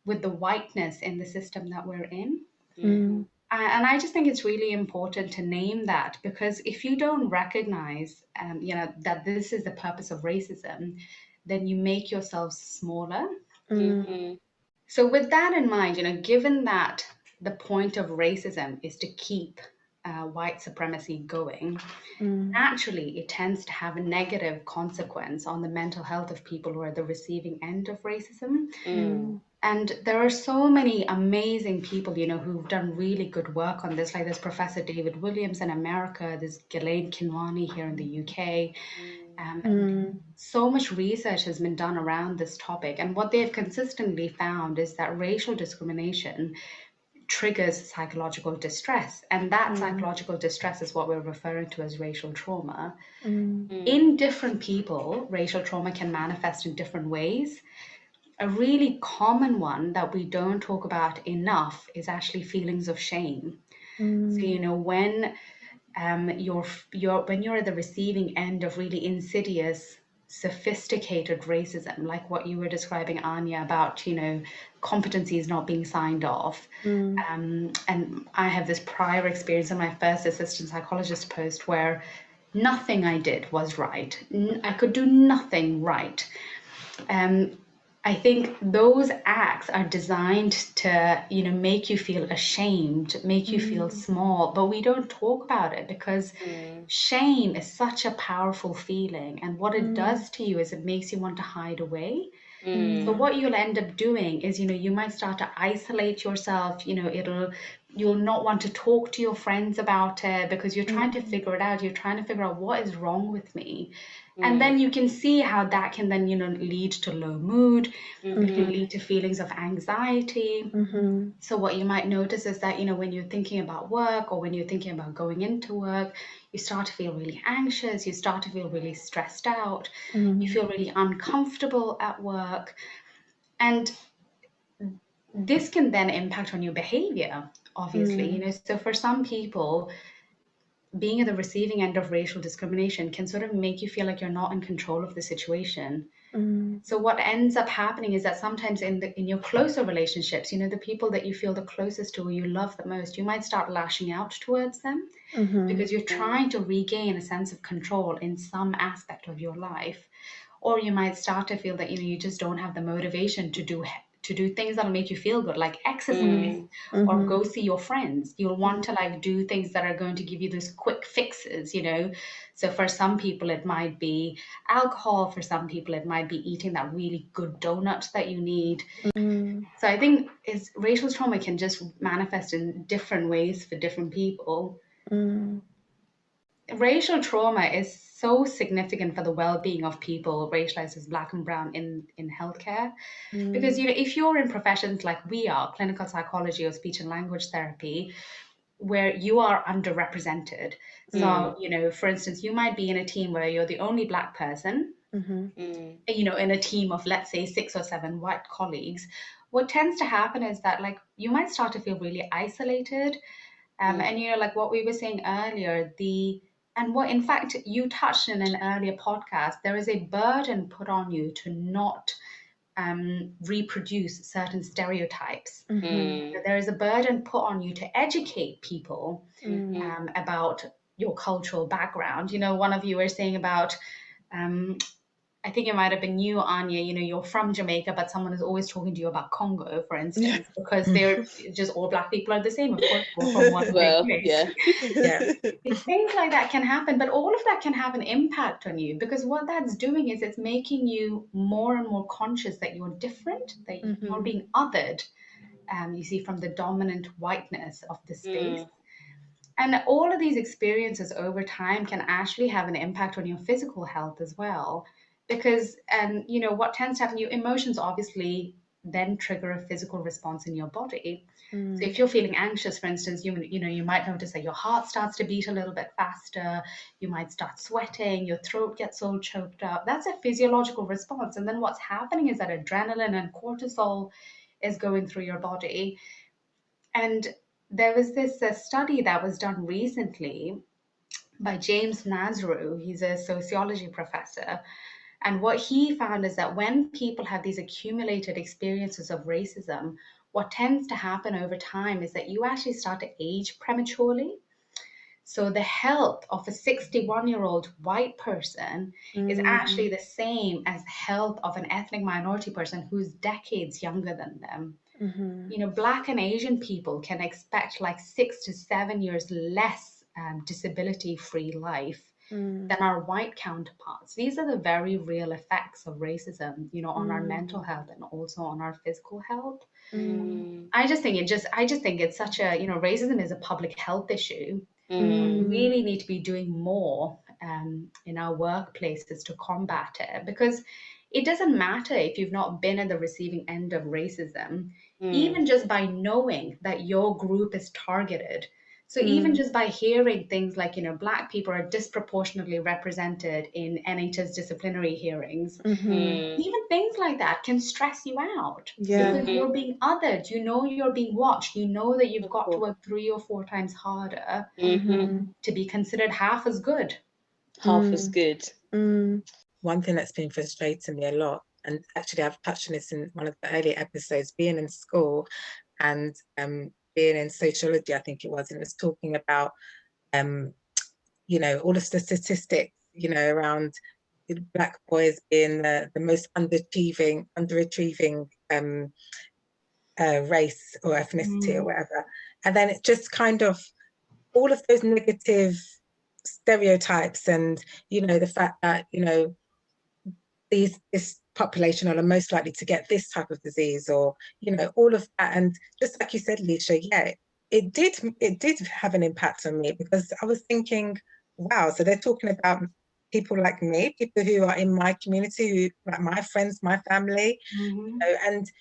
with the whiteness in the system that we're in. And I just think it's really important to name that, because if you don't recognize, that this is the purpose of racism, then you make yourselves smaller. So with that in mind, given that the point of racism is to keep white supremacy going, naturally it tends to have a negative consequence on the mental health of people who are the receiving end of racism. And there are so many amazing people, who've done really good work on this. Like there's Professor David Williams in America, there's Ghislaine Kinwani here in the UK. So much research has been done around this topic. And what they've consistently found is that racial discrimination triggers psychological distress. And that psychological distress is what we're referring to as racial trauma. In different people, racial trauma can manifest in different ways. A really common one that we don't talk about enough is actually feelings of shame. So, when when you're at the receiving end of really insidious, sophisticated racism, like what you were describing, Anya, about competencies not being signed off. And I have this prior experience in my first assistant psychologist post where nothing I did was right. I could do nothing right. I think those acts are designed to, make you feel ashamed, make you feel small, but we don't talk about it because shame is such a powerful feeling. And what it does to you is it makes you want to hide away. So what you'll end up doing is, you might start to isolate yourself, you'll not want to talk to your friends about it because you're trying to figure it out. You're trying to figure out what is wrong with me. And then you can see how that can then, lead to low mood. It can lead to feelings of anxiety. So what you might notice is that, when you're thinking about work or when you're thinking about going into work, you start to feel really anxious. You start to feel really stressed out. You feel really uncomfortable at work. And this can then impact on your behavior, obviously. So for some people, being at the receiving end of racial discrimination can sort of make you feel like you're not in control of the situation. So what ends up happening is that sometimes in your closer relationships, the people that you feel the closest to or you love the most, you might start lashing out towards them because you're trying to regain a sense of control in some aspect of your life. Or you might start to feel that, you just don't have the motivation to do things that'll make you feel good, like exercise or go see your friends. You'll want to do things that are going to give you those quick fixes, So for some people, it might be alcohol. For some people, it might be eating that really good donut that you need. So I think racial trauma can just manifest in different ways for different people. Racial trauma is so significant for the well-being of people racialized as Black and Brown in healthcare. Because, if you're in professions like we are, clinical psychology or speech and language therapy, where you are underrepresented. So, for instance, you might be in a team where you're the only Black person you know, in a team of, let's say, 6 or 7 white colleagues, what tends to happen is that, like, you might start to feel really isolated. And, you know, like what we were saying earlier, and what, in fact, you touched in an earlier podcast, there is a burden put on you to not reproduce certain stereotypes. There is a burden put on you to educate people about your cultural background. You know, one of you were saying about, I think it might have been you, Anya, you know, you're from Jamaica, but someone is always talking to you about Congo, for instance, because they're just, all Black people are the same. Of course, we're from one big place. Yeah. Things like that can happen, but all of that can have an impact on you, because what that's doing is it's making you more and more conscious that you're different, that you're being othered, you see, from the dominant whiteness of the space. And all of these experiences over time can actually have an impact on your physical health as well. Because, and you know, what tends to happen, your emotions obviously then trigger a physical response in your body. So if you're feeling anxious, for instance, you know, you might notice that your heart starts to beat a little bit faster. You might start sweating, your throat gets all choked up. That's a physiological response. And then what's happening is that adrenaline and cortisol is going through your body. And there was this study that was done recently by James Nazarou. He's a sociology professor. And what he found is that when people have these accumulated experiences of racism, what tends to happen over time is that you actually start to age prematurely. So the health of a 61-year-old white person is actually the same as the health of an ethnic minority person who's decades younger than them. You know, Black and Asian people can expect like 6 to 7 years less disability-free life than our white counterparts. These are the very real effects of racism, you know, on our mental health and also on our physical health. I just think it's such a, you know, racism is a public health issue. We really need to be doing more in our workplaces to combat it, because it doesn't matter if you've not been at the receiving end of racism, even just by knowing that your group is targeted. So even just by hearing things like, you know, Black people are disproportionately represented in NHS disciplinary hearings, even things like that can stress you out, because you're being othered. You know, you're being watched. You know that you've got to work 3 or 4 times harder to be considered half as good. Half as good. One thing that's been frustrating me a lot, and actually I've touched on this in one of the earlier episodes, being in school and being in sociology, I think it was, and it was talking about, you know, all of the statistics, you know, around Black boys being the most underachieving race or ethnicity or whatever. And then it just kind of, all of those negative stereotypes and, you know, the fact that, you know, this population are most likely to get this type of disease, or, you know, all of that. And just like you said, Lisha, yeah, it did have an impact on me, because I was thinking, wow, so they're talking about people like me, people who are in my community, who, like my friends, my family, you know, and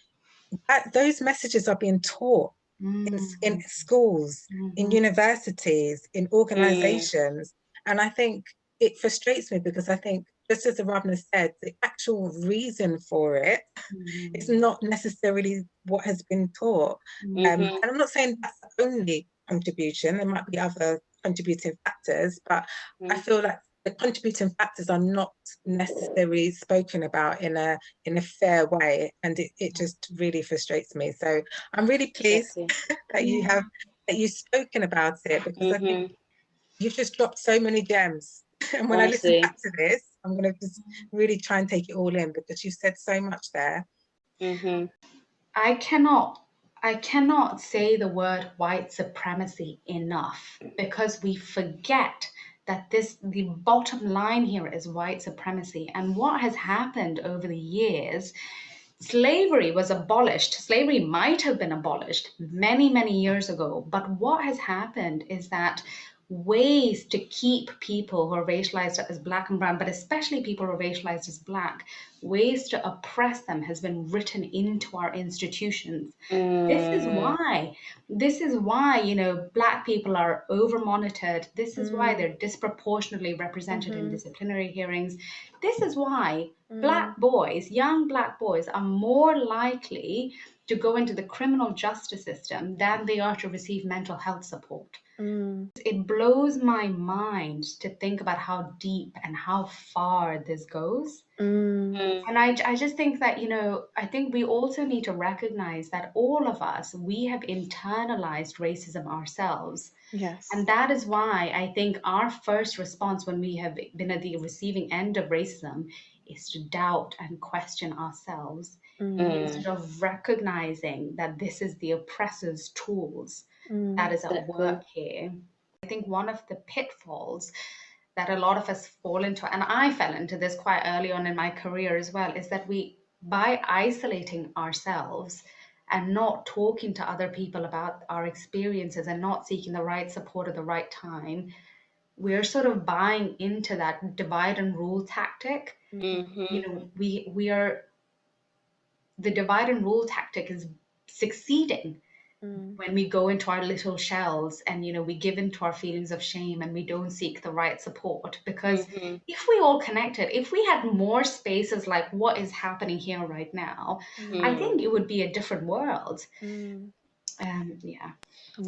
those messages are being taught in schools, in universities, in organizations. And I think it frustrates me, because I think, just as the Ravna said, the actual reason for it is not necessarily what has been taught. And I'm not saying that's the only contribution. There might be other contributing factors, but I feel like the contributing factors are not necessarily spoken about in a fair way, and it just really frustrates me. So I'm really pleased that you've spoken about it, because I think you've just dropped so many gems. And when Honestly, I listen back to this, I'm going to just really try and take it all in, because you said so much there. I cannot say the word white supremacy enough, because we forget that the bottom line here is white supremacy. And what has happened over the years, slavery was abolished. Slavery might have been abolished many, many years ago. But what has happened is that ways to keep people who are racialized as Black and brown, but especially people who are racialized as Black, ways to oppress them has been written into our institutions. This is why, you know, Black people are over monitored. This is why they're disproportionately represented in disciplinary hearings. This is why Black boys, young Black boys, are more likely to go into the criminal justice system than they are to receive mental health support. It blows my mind to think about how deep and how far this goes. And I just think that, you know, I think we also need to recognize that all of us, we have internalized racism ourselves. Yes. And that is why I think our first response when we have been at the receiving end of racism is to doubt and question ourselves instead of recognizing that this is the oppressor's tools that is at work here. I think one of the pitfalls that a lot of us fall into, and I fell into this quite early on in my career as well, is that we, by isolating ourselves and not talking to other people about our experiences and not seeking the right support at the right time, we're sort of buying into that divide and rule tactic. You know, the divide and rule tactic is succeeding when we go into our little shells and, you know, we give into our feelings of shame and we don't seek the right support. Because if we all connected, if we had more spaces like what is happening here right now, I think it would be a different world. Yeah.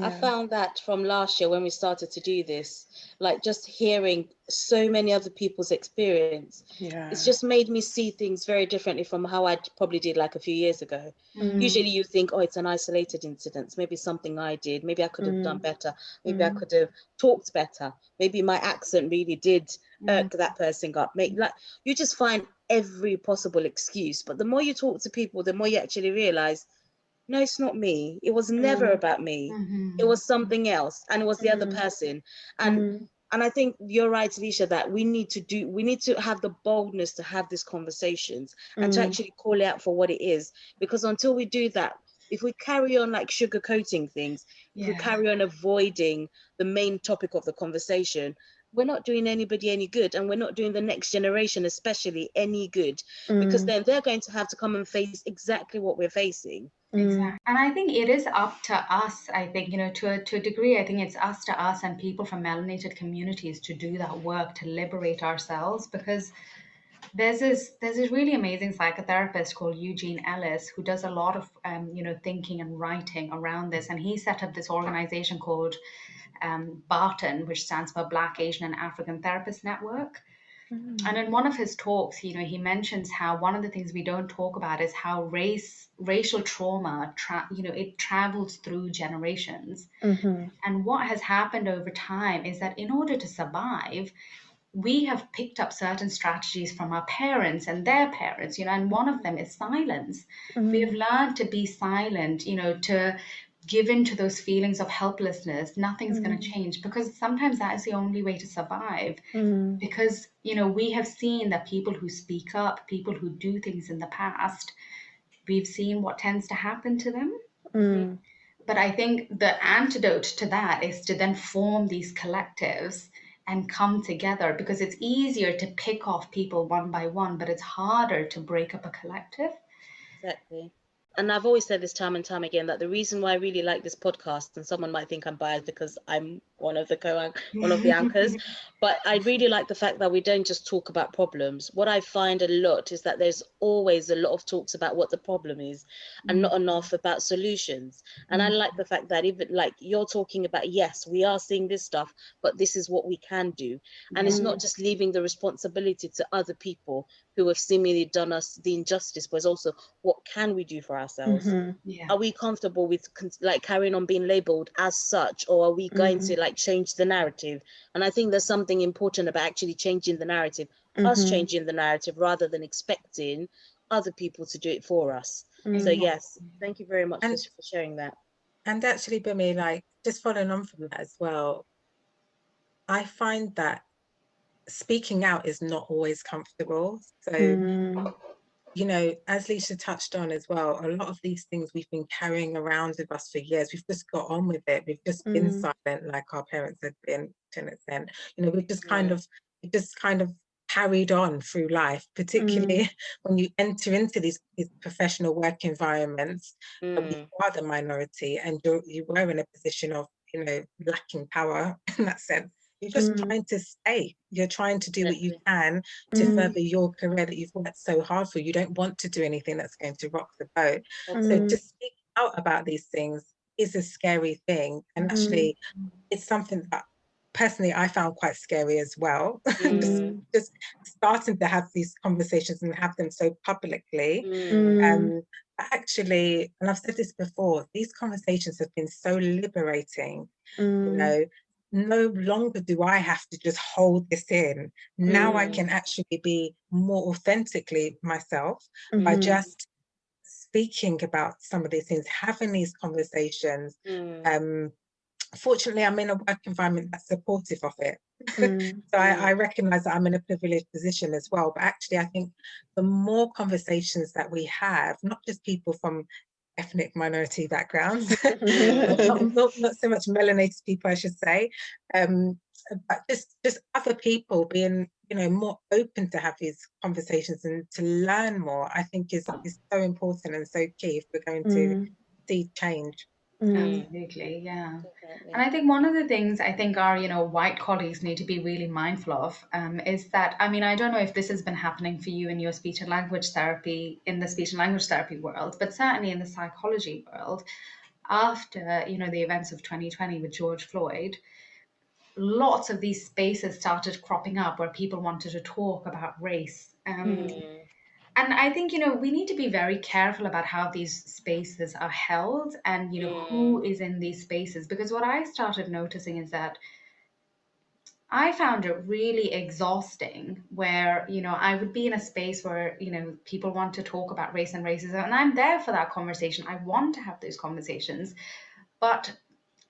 I found that from last year when we started to do this, like just hearing so many other people's experience, it's just made me see things very differently from how I probably did like a few years ago. Usually you think, oh, it's an isolated incident, maybe something I did, maybe I could have done better, maybe I could have talked better, maybe my accent really did irk that person up. Like you just find every possible excuse. But the more you talk to people, the more you actually realize, no, it's not me. It was never about me. It was something else, and it was the other person. And I think you're right, Lisha, that we need to have the boldness to have these conversations and to actually call it out for what it is. Because until we do that, if we carry on like sugarcoating things, if we carry on avoiding the main topic of the conversation, we're not doing anybody any good, and we're not doing the next generation especially any good, because then they're going to have to come and face exactly what we're facing. Exactly. And I think it is up to us, I think, you know, to a degree, I think it's us and people from melanated communities to do that work, to liberate ourselves. Because there's this really amazing psychotherapist called Eugene Ellis who does a lot of, you know, thinking and writing around this. And he set up this organization called BARTON, which stands for Black, Asian, and African Therapist Network. And in one of his talks, you know, he mentions how one of the things we don't talk about is how racial trauma, you know, it travels through generations. And what has happened over time is that in order to survive, we have picked up certain strategies from our parents and their parents, you know, and one of them is silence. We have learned to be silent, you know, to give in to those feelings of helplessness. Nothing's going to change, because sometimes that is the only way to survive. Because, you know, we have seen that people who speak up, people who do things in the past, we've seen what tends to happen to them. But I think the antidote to that is to then form these collectives and come together, because it's easier to pick off people one by one, but it's harder to break up a collective. Exactly. And I've always said this time and time again, that the reason why I really like this podcast, and someone might think I'm biased because I'm one of the anchors, but I really like the fact that we don't just talk about problems. What I find a lot is that there's always a lot of talks about what the problem is and not enough about solutions. And I like the fact that even like you're talking about, yes, we are seeing this stuff, but this is what we can do. And it's not just leaving the responsibility to other people who have seemingly done us the injustice, but it's also what can we do for ourselves? Are we comfortable with like carrying on being labeled as such, or are we going to like change the narrative? And I think there's something important about actually changing the narrative, us changing the narrative rather than expecting other people to do it for us. So yes, thank you very much for sharing that. And actually, Bimi, like just following on from that as well, I find that speaking out is not always comfortable. So, you know, as Lisha touched on as well, a lot of these things we've been carrying around with us for years. We've just got on with it. We've just been silent like our parents had been. to an extent. You know, we just kind of carried on through life, particularly when you enter into these professional work environments, and you are the minority and you were in a position of, you know, lacking power in that sense. You're just trying to stay. You're trying to do what you can to further your career that you've worked so hard for. You don't want to do anything that's going to rock the boat. So to speak out about these things is a scary thing. And actually, it's something that personally I found quite scary as well. just starting to have these conversations and have them so publicly. Actually, and I've said this before, these conversations have been so liberating. You know, no longer do I have to just hold this in. Now I can actually be more authentically myself by just speaking about some of these things, having these conversations. Fortunately, I'm in a work environment that's supportive of it. So I recognize that I'm in a privileged position as well. But actually, I think the more conversations that we have, not just people from ethnic minority backgrounds, not so much melanated people, I should say, but just other people being, you know, more open to have these conversations and to learn more, I think is so important and so key if we're going to see change. Absolutely, yeah. And I think one of the things I think our, you know, white colleagues need to be really mindful of is that, I mean, I don't know if this has been happening for you in your speech and language therapy, in the speech and language therapy world, but certainly in the psychology world, after, you know, the events of 2020 with George Floyd, lots of these spaces started cropping up where people wanted to talk about race. And I think, you know, we need to be very careful about how these spaces are held and, you know, who is in these spaces. Because what I started noticing is that I found it really exhausting where, you know, I would be in a space where, you know, people want to talk about race and racism. And I'm there for that conversation. I want to have those conversations. But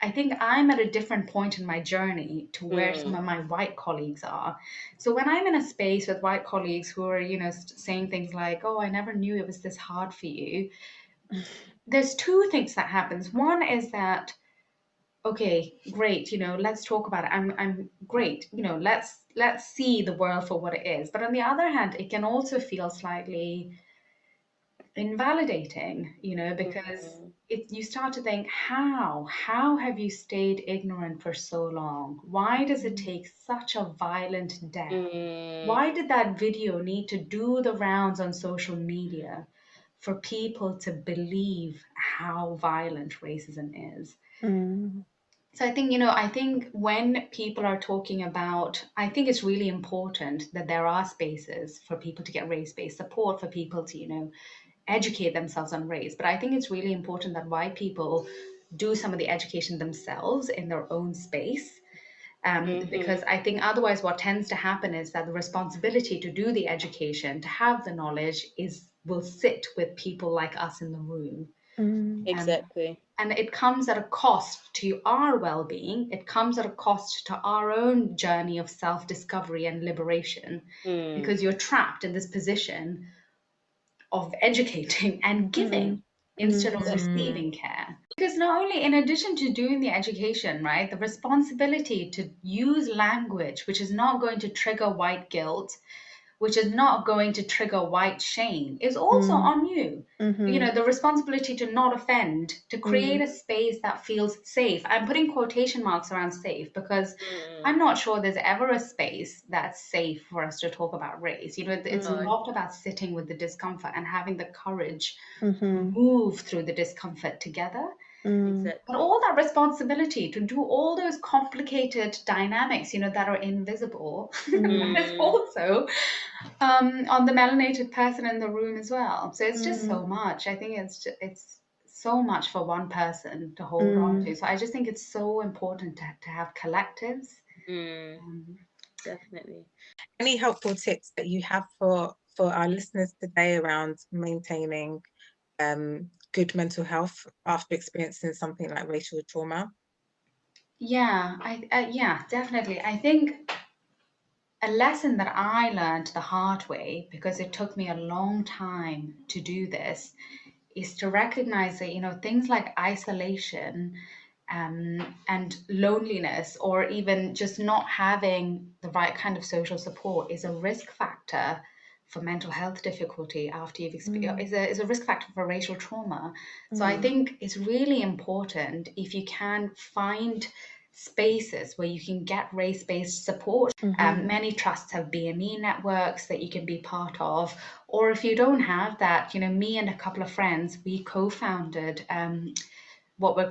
I think I'm at a different point in my journey to where some of my white colleagues are. So when I'm in a space with white colleagues who are, you know, saying things like, "Oh, I never knew it was this hard for you," there's two things that happens. One is that, okay, great, you know, let's talk about it. I'm great, you know, let's see the world for what it is. But on the other hand, it can also feel slightly invalidating, you know, because you start to think, how have you stayed ignorant for so long? Why does it take such a violent death? Why did that video need to do the rounds on social media for people to believe how violent racism is? So I think, you know, I think when people are talking about, I think it's really important that there are spaces for people to get race-based support, for people to, you know, educate themselves on race. But I think it's really important that white people do some of the education themselves in their own space. Because I think otherwise what tends to happen is that the responsibility to do the education, to have the knowledge, will sit with people like us in the room. Exactly. And it comes at a cost to our well-being. It comes at a cost to our own journey of self-discovery and liberation, because you're trapped in this position of educating and giving instead of receiving care. Because not only, in addition to doing the education, right, the responsibility to use language which is not going to trigger white guilt, which is not going to trigger white shame, is also on you. You know, the responsibility to not offend, to create a space that feels safe. I'm putting quotation marks around safe because I'm not sure there's ever a space that's safe for us to talk about race. You know, it's a lot about sitting with the discomfort and having the courage to move through the discomfort together. But all that responsibility to do all those complicated dynamics, you know, that are invisible, is also on the melanated person in the room as well. So it's just so much. I think it's so much for one person to hold on to. So I just think it's so important to have collectives. Definitely. Any helpful tips that you have for our listeners today around maintaining good mental health after experiencing something like racial trauma? Yeah, yeah, definitely. I think a lesson that I learned the hard way, because it took me a long time to do this, is to recognize that, you know, things like isolation and loneliness, or even just not having the right kind of social support, is a risk factor for mental health difficulty after you've experienced, is a risk factor for racial trauma. So I think it's really important, if you can, find spaces where you can get race-based support. Many trusts have BME networks that you can be part of, or if you don't have that, me and a couple of friends, we co-founded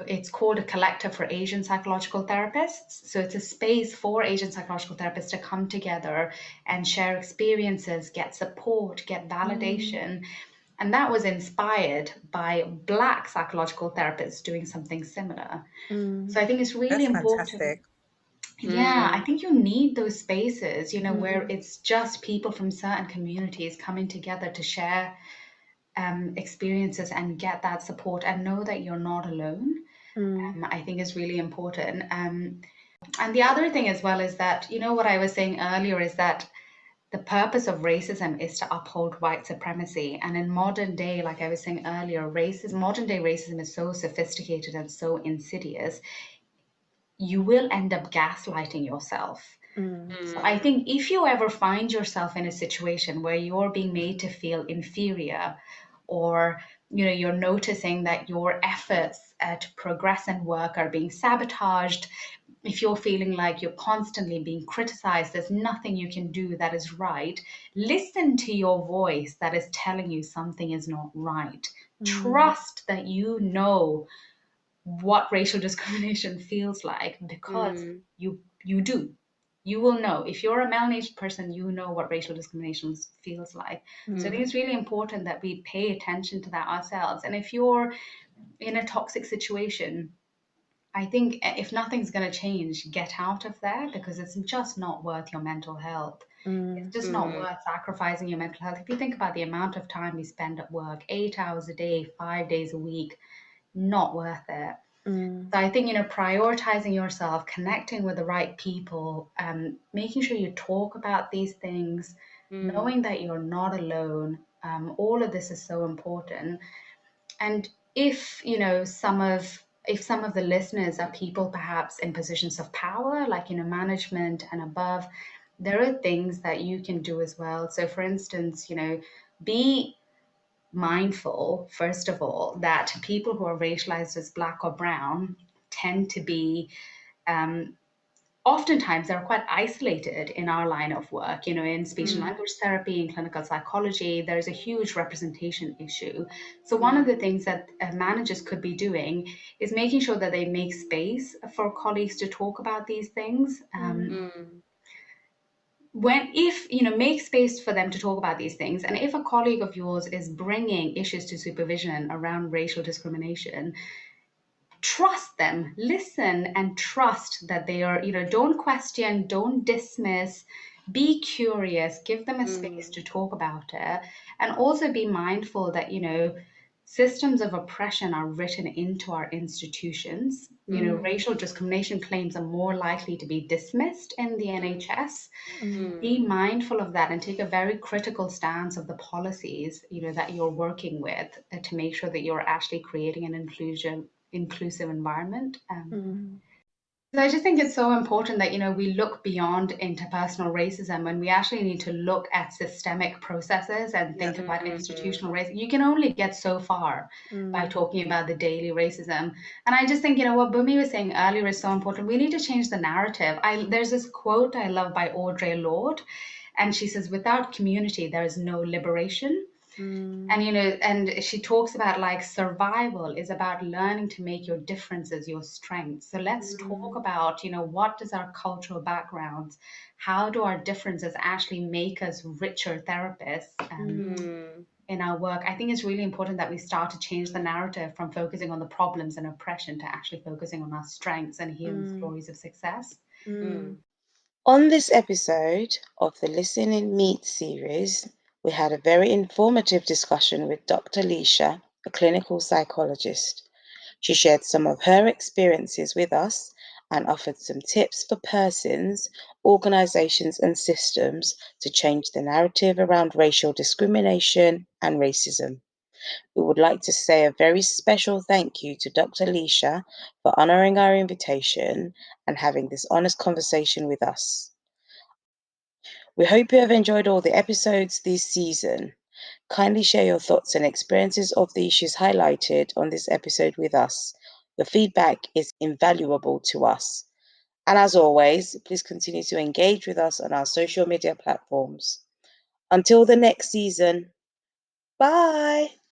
it's called a collective for Asian psychological therapists. So it's a space for Asian psychological therapists to come together and share experiences, get support, get validation. And that was inspired by Black psychological therapists doing something similar. So I think it's really That's important. fantastic. Yeah, I think you need those spaces, where it's just people from certain communities coming together to share experiences and get that support and know that you're not alone. I think is really important. And the other thing as well is that, what I was saying earlier is that the purpose of racism is to uphold white supremacy. And in modern day, like I was saying earlier, modern day racism is so sophisticated and so insidious, you will end up gaslighting yourself. So I think if you ever find yourself in a situation where you're being made to feel inferior, or you're noticing that your efforts to progress and work are being sabotaged, if you're feeling like you're constantly being criticized, there's nothing you can do that is right, listen to your voice that is telling you something is not right. Trust that you know what racial discrimination feels like, because you do. You will know. If you're a melanated person, you know what racial discrimination feels like. So I think it's really important that we pay attention to that ourselves. And if you're in a toxic situation, I think if nothing's going to change, get out of there, because it's just not worth your mental health. It's just not worth sacrificing your mental health. If you think about the amount of time we spend at work, 8 hours a day, 5 days a week, not worth it. So I think, prioritizing yourself, connecting with the right people, making sure you talk about these things, knowing that you're not alone, all of this is so important. And if, if some of the listeners are people perhaps in positions of power, like, management and above, there are things that you can do as well. So for instance, be mindful, first of all, that people who are racialized as Black or brown tend to be, oftentimes they're quite isolated in our line of work. In speech and language therapy, in clinical psychology, there's a huge representation issue. So one of the things that managers could be doing is making sure that they make space for colleagues to talk about these things. Make space for them to talk about these things. And if a colleague of yours is bringing issues to supervision around racial discrimination, trust them, listen and trust that they are, don't question, don't dismiss, be curious, give them a space to talk about it. And also be mindful that, systems of oppression are written into our institutions. Racial discrimination claims are more likely to be dismissed in the NHS. Be mindful of that and take a very critical stance of the policies, that you're working with, to make sure that you're actually creating an inclusive environment. So I just think it's so important that, we look beyond interpersonal racism, and we actually need to look at systemic processes and think about institutional racism. You can only get so far by talking about the daily racism. And I just think, what Bumi was saying earlier is so important. We need to change the narrative. There's this quote I love by Audre Lorde, and she says, "Without community, there is no liberation." And, and she talks about, like, survival is about learning to make your differences your strengths. So let's talk about, what does our cultural backgrounds, how do our differences actually make us richer therapists in our work? I think it's really important that we start to change the narrative from focusing on the problems and oppression to actually focusing on our strengths and hearing stories of success. On this episode of the Listen and Meet series, we had a very informative discussion with Dr. Lisha, a clinical psychologist. She shared some of her experiences with us and offered some tips for persons, organizations, and systems to change the narrative around racial discrimination and racism. We would like to say a very special thank you to Dr. Lisha for honouring our invitation and having this honest conversation with us. We hope you have enjoyed all the episodes this season. Kindly share your thoughts and experiences of the issues highlighted on this episode with us. Your feedback is invaluable to us. And as always, please continue to engage with us on our social media platforms. Until the next season, bye.